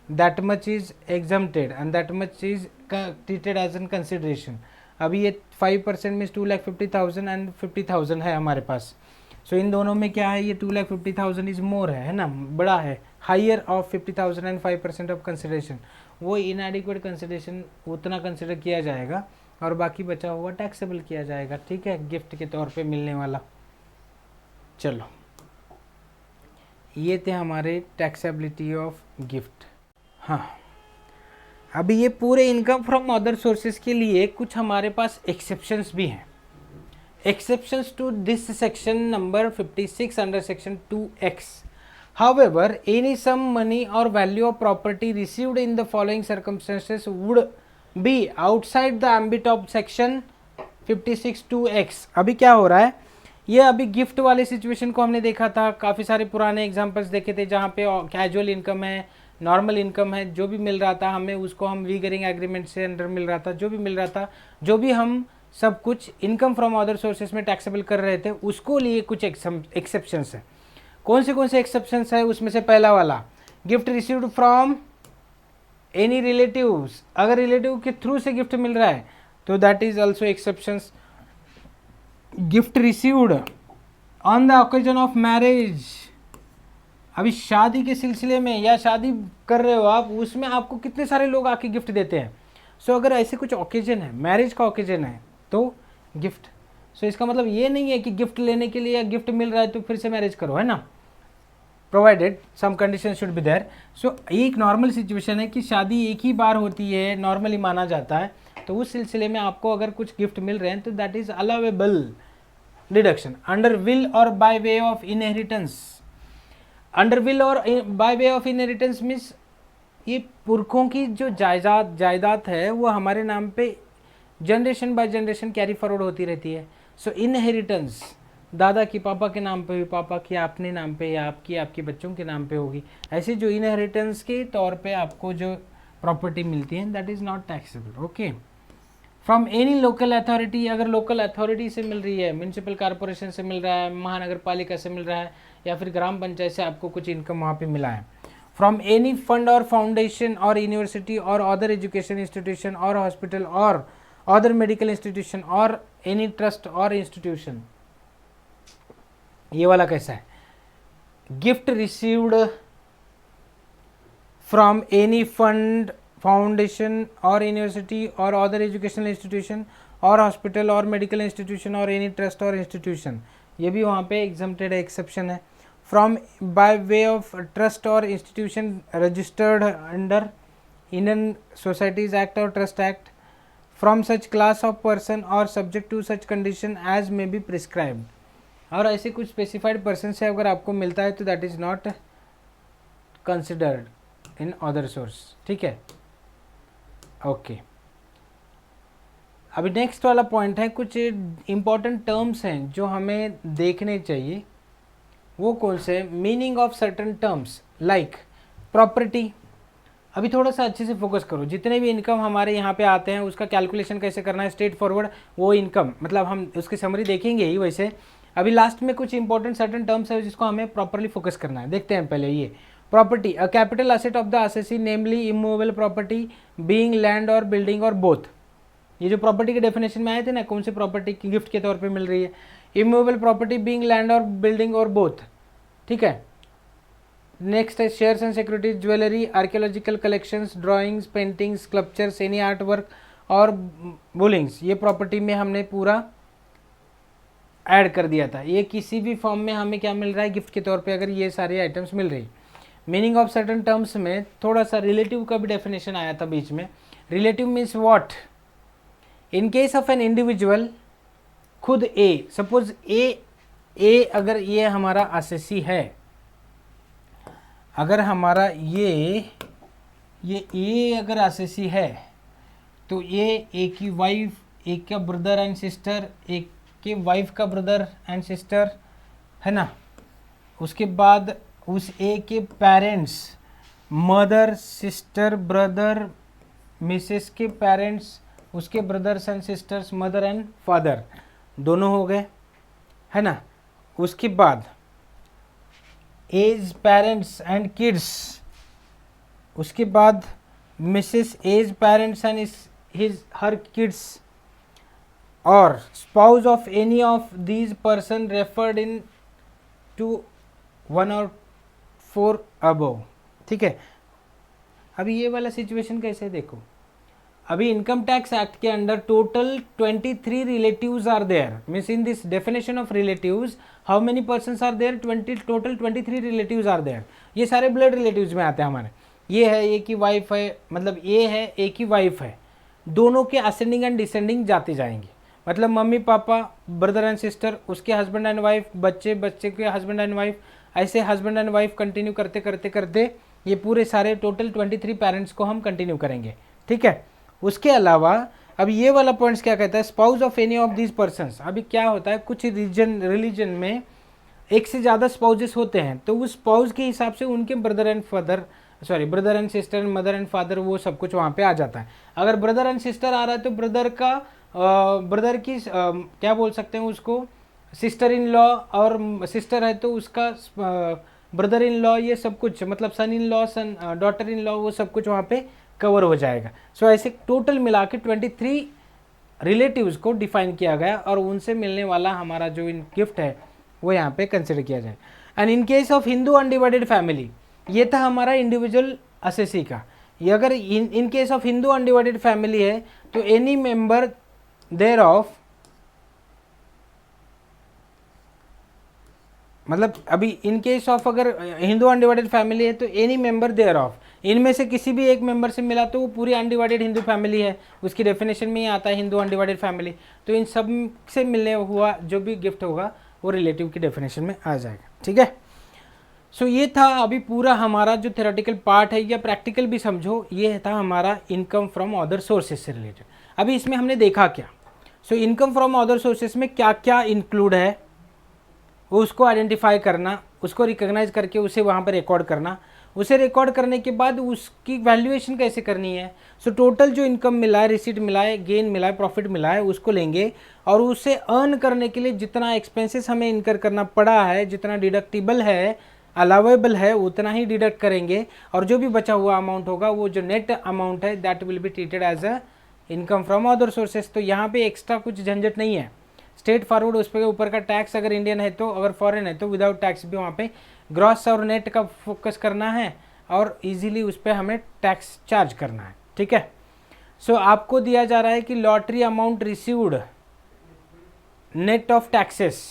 that much is exempted and that much is treated as an consideration. अभी ये 5% में 2,50,000 एंड 50,000 है हमारे पास. सो इन दोनों में क्या है, ये 2,50,000 इज मोर है ना, बड़ा है, higher of 50,000 and 5% of consideration. वो इनएडिक्वेट कंसिडरेशन उतना कंसिडर किया जाएगा और बाकी बचा हुआ टैक्सेबल किया जाएगा. ठीक है, गिफ्ट के तौर पे मिलने वाला. चलो, ये थे हमारे टैक्सेबिलिटी ऑफ गिफ्ट. हाँ, अभी ये पूरे इनकम फ्रॉम अदर सोर्सेज के लिए कुछ हमारे पास एक्सेप्शंस भी हैं. Exceptions to this section number 56 under section 2x. However, any sum money or value of property received in the following circumstances would be outside the ambit of section 56(2)(x). अभी क्या हो रहा है, ये अभी गिफ्ट वाले सिचुएशन को हमने देखा था, काफ़ी सारे पुराने एग्जांपल्स देखे थे जहाँ पे कैजुअल इनकम है, नॉर्मल इनकम है, जो भी मिल रहा था हमें उसको हम वीगरिंग एग्रीमेंट से अंडर मिल रहा था, जो भी मिल रहा था, जो भी हम सब कुछ इनकम फ्रॉम अदर सोर्सेज में टैक्सेबल कर रहे थे, उसको लिए कुछ एक्सेप्शंस है। कौन से एक्सेप्शंस है, उसमें से पहला वाला, gift received from any relatives, अगर रिलेटिव के थ्रू से गिफ्ट मिल रहा है तो that is also exceptions. Gift received on the occasion of marriage, अभी शादी के सिलसिले में या शादी कर रहे हो आप, उसमें आपको कितने सारे लोग आके गिफ्ट देते हैं। सो अगर ऐसे कुछ ओकेजन है, मैरिज का ओकेजन है तो गिफ्ट। सो इसका मतलब ये नहीं है कि गिफ्ट लेने के लिए या गिफ्ट मिल रहा है तो फिर से मैरिज करो, है ना, provided some condition should be there. So एक नॉर्मल सिचुएशन है कि शादी एक ही बार होती है, नॉर्मली माना जाता है, तो उस सिलसिले में आपको अगर कुछ गिफ्ट मिल रहे हैं तो that is allowable deduction under will और by way of inheritance. Under will और by way of inheritance means ये पुरखों की जो जायदाद है वो हमारे नाम पे generation by generation carry forward होती रहती है। सो इनहेरिटेंस दादा की पापा के नाम पे हुई, पापा की अपने नाम पे या आपके बच्चों के नाम पे होगी, ऐसे जो इनहेरिटेंस के तौर पे आपको जो प्रॉपर्टी मिलती है that is not taxable. Okay, from any local authority, अगर लोकल अथॉरिटी से मिल रही है, म्यूनसिपल कॉरपोरेशन से मिल रहा है, महानगर पालिका से मिल रहा है, या फिर ग्राम पंचायत से आपको कुछ इनकम वहाँ पे मिला है। फ्रॉम एनी फंड और फाउंडेशन और यूनिवर्सिटी और अदर एजुकेशन इंस्टीट्यूशन और हॉस्पिटल और अदर मेडिकल इंस्टीट्यूशन और एनी ट्रस्ट और इंस्टीट्यूशन। ये वाला कैसा है, gift received from any fund, foundation और यूनिवर्सिटी और अदर एजुकेशनल इंस्टीट्यूशन और हॉस्पिटल और मेडिकल इंस्टीट्यूशन और एनी ट्रस्ट और इंस्टीट्यूशन, ये भी वहाँ पे एग्जम्प्टेड एक्सेप्शन है। From by way of trust और institution registered under Indian societies act और trust act, from such class of person और subject to such condition as may be prescribed. और ऐसे कुछ स्पेसिफाइड पर्सन से अगर आपको मिलता है तो that is not considered in other source. ठीक है, ओके। अभी नेक्स्ट वाला पॉइंट है, कुछ इंपॉर्टेंट टर्म्स हैं जो हमें देखने चाहिए। वो कौन से, meaning of certain terms like property. अभी थोड़ा सा अच्छे से फोकस करो, जितने भी इनकम हमारे यहाँ पे आते हैं उसका कैलकुलेशन कैसे करना है, स्ट्रेट फॉरवर्ड वो इनकम, मतलब हम उसकी समरी देखेंगे ही। वैसे अभी लास्ट में कुछ इंपॉर्टेंट सर्टन टर्म्स है जिसको हमें प्रॉपरली फोकस करना है। देखते हैं पहले ये property, a capital asset of the assessee namely immovable property being land और बिल्डिंग और बोथ। ये जो प्रॉपर्टी के डेफिनेशन में आए थे ना, कौन सी प्रॉपर्टी की गिफ्ट के तौर पे मिल रही है, इमूवेबल प्रॉपर्टी बीइंग लैंड और बिल्डिंग और बोथ। ठीक है, नेक्स्ट है shares and securities, jewellery, archaeological collections, drawings, paintings, sculptures, any art work और बुलिंग्स। ये प्रॉपर्टी में हमने पूरा ऐड कर दिया था। ये किसी भी फॉर्म में हमें क्या मिल रहा है, गिफ्ट के तौर पे अगर ये सारे आइटम्स मिल रही। मीनिंग ऑफ सर्टन टर्म्स में थोड़ा सा रिलेटिव का भी डेफिनेशन आया था बीच में। Relative means what, in case of an individual, खुद ए, सपोज ए अगर ये हमारा असेसी है, अगर हमारा ये ए अगर असेसी है तो ये ए की वाइफ, एक का ब्रदर एंड सिस्टर, एक के वाइफ का ब्रदर एंड सिस्टर, है ना। उसके बाद उस ए के parents, mother, sister, brother, Mrs के पेरेंट्स, उसके brothers and sisters, mother and father, दोनों हो गए, है ना। उसके बाद एज पेरेंट्स एंड किड्स, उसके बाद Mrs as parents and her kids, और spouse of any of these person referred in to 1 और 4 अबव। ठीक है, अभी ये वाला सिचुएशन कैसे देखो, अभी इनकम टैक्स एक्ट के under total 23 relatives are there, means in this definition of relatives how many persons are there, total 23 relatives are there. ये सारे ब्लड रिलेटिव्स में आते हैं हमारे। ये है ए की वाइफ है, मतलब ये है ए की वाइफ है, दोनों के असेंडिंग एंड डिसेंडिंग जाते जाएंगे, मतलब mummy papa, brother and sister, उसके हस्बैंड एंड वाइफ, बच्चे, बच्चे के हस्बैंड एंड वाइफ, ऐसे हस्बैंड एंड वाइफ कंटिन्यू करते करते करते ये पूरे सारे टोटल 23 पेरेंट्स को हम कंटिन्यू करेंगे। ठीक है, उसके अलावा अब ये वाला पॉइंट्स क्या कहता है, spouse of any of these persons. अभी क्या होता है, कुछ रिलीजन में एक से ज़्यादा स्पाउजेस होते हैं, तो उस स्पाउस के हिसाब से उनके brother and sister, mother and father, वो सब कुछ वहाँ पे आ जाता है। अगर ब्रदर एंड सिस्टर आ रहा है तो ब्रदर की क्या बोल सकते हैं उसको, सिस्टर इन लॉ, और सिस्टर है तो उसका ब्रदर इन लॉ, ये सब कुछ मतलब son in law, daughter in law, वो सब कुछ वहाँ पे कवर हो जाएगा। सो ऐसे टोटल मिला के 23 रिलेटिव्स को डिफाइन किया गया और उनसे मिलने वाला हमारा जो इन गिफ्ट है वो यहाँ पे कंसिडर किया जाए। And in case of Hindu undivided family, ये था हमारा इंडिविजुअल असेसी का। ये अगर इन case of Hindu undivided family है तो एनी मेंबर देयर ऑफ, मतलब अभी इन केस ऑफ अगर हिंदू अनडिवाइडेड फैमिली है तो एनी मेंबर देयर ऑफ, इनमें से किसी भी एक मेंबर से मिला तो वो पूरी अनडिवाइडेड हिंदू फैमिली है, उसकी डेफिनेशन में ही आता है हिंदू अनडिवाइडेड फैमिली। तो इन सब से मिलने हुआ जो भी गिफ्ट होगा वो रिलेटिव की डेफिनेशन में आ जाएगा, ठीक है। सो ये था अभी पूरा हमारा जो थ्योरेटिकल पार्ट है, या प्रैक्टिकल भी समझो, ये था हमारा इनकम फ्रॉम अदर सोर्सेज से रिलेटेड। अभी इसमें हमने देखा क्या, so income from other sources में क्या क्या इंक्लूड है, वो उसको आइडेंटिफाई करना, उसको रिकॉग्नाइज करके उसे वहाँ पर रिकॉर्ड करना, उसे रिकॉर्ड करने के बाद उसकी वैल्यूएशन कैसे करनी है। सो टोटल जो इनकम मिला है, रिसीट मिला है, गेन मिला है, प्रॉफिट मिला है, उसको लेंगे और उसे अर्न करने के लिए जितना एक्सपेंसेस हमें इनकर करना पड़ा है, जितना डिडक्टिबल है, अलावेबल है, उतना ही डिडक्ट करेंगे, और जो भी बचा हुआ अमाउंट होगा वो जो नेट अमाउंट है that will be treated as a income from other sources. तो यहाँ पे एक्स्ट्रा कुछ झंझट नहीं है, स्ट्रेट फॉरवर्ड उस पर ऊपर का टैक्स अगर इंडियन है तो, अगर फॉरेन है तो विदाउट टैक्स भी वहाँ पे ग्रॉस और नेट का फोकस करना है और इजीली उस पर हमें टैक्स चार्ज करना है, ठीक है। सो आपको दिया जा रहा है कि lottery amount received net of taxes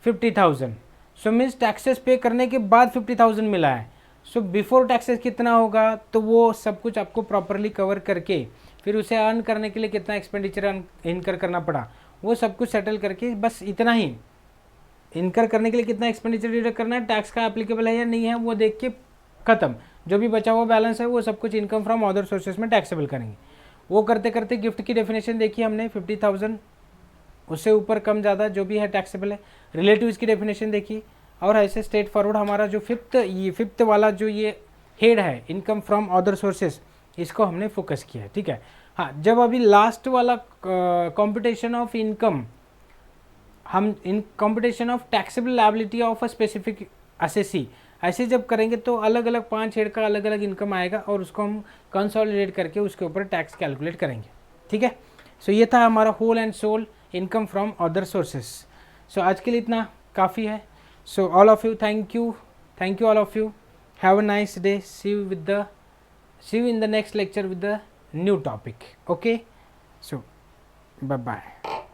50,000, so means taxes पे करने के बाद 50,000 मिला है। सो बिफोर टैक्सेस कितना होगा, तो वो सब कुछ आपको प्रॉपरली कवर करके फिर उसे अर्न करने के लिए कितना एक्सपेंडिचर इनकर करना पड़ा, वो सब कुछ सेटल करके बस इतना ही इनकर करने के लिए कितना एक्सपेंडिचर डिडक्ट करना है, टैक्स का एप्लीकेबल है या नहीं है वो देख के ख़त्म। जो भी बचा हुआ बैलेंस है वो सब कुछ इनकम फ्रॉम अदर सोर्सेज में टैक्सेबल करेंगे। वो करते करते गिफ्ट की डेफिनेशन देखी हमने 50,000, उससे ऊपर कम ज़्यादा जो भी है टैक्सेबल है। रिलेटिव्स की डेफिनेशन देखी, और ऐसे स्ट्रेट फॉरवर्ड हमारा जो फिफ्थ वाला जो ये हेड है इनकम फ्रॉम अदर सोर्सेज, इसको हमने फोकस किया है, ठीक है। हाँ, जब अभी लास्ट वाला कंप्यूटेशन ऑफ इनकम, हम in computation of taxable liability of a specific assessee, ऐसे जब करेंगे तो अलग अलग 5 हेड का अलग अलग इनकम आएगा और उसको हम कंसोलिडेट करके उसके ऊपर टैक्स कैलकुलेट करेंगे, ठीक है। सो ये था हमारा whole and sole income from other sources. So आज के लिए इतना काफ़ी है। So all of you, thank you all of you, have a nice day, see you in the next lecture with the new topic. Okay, so bye bye.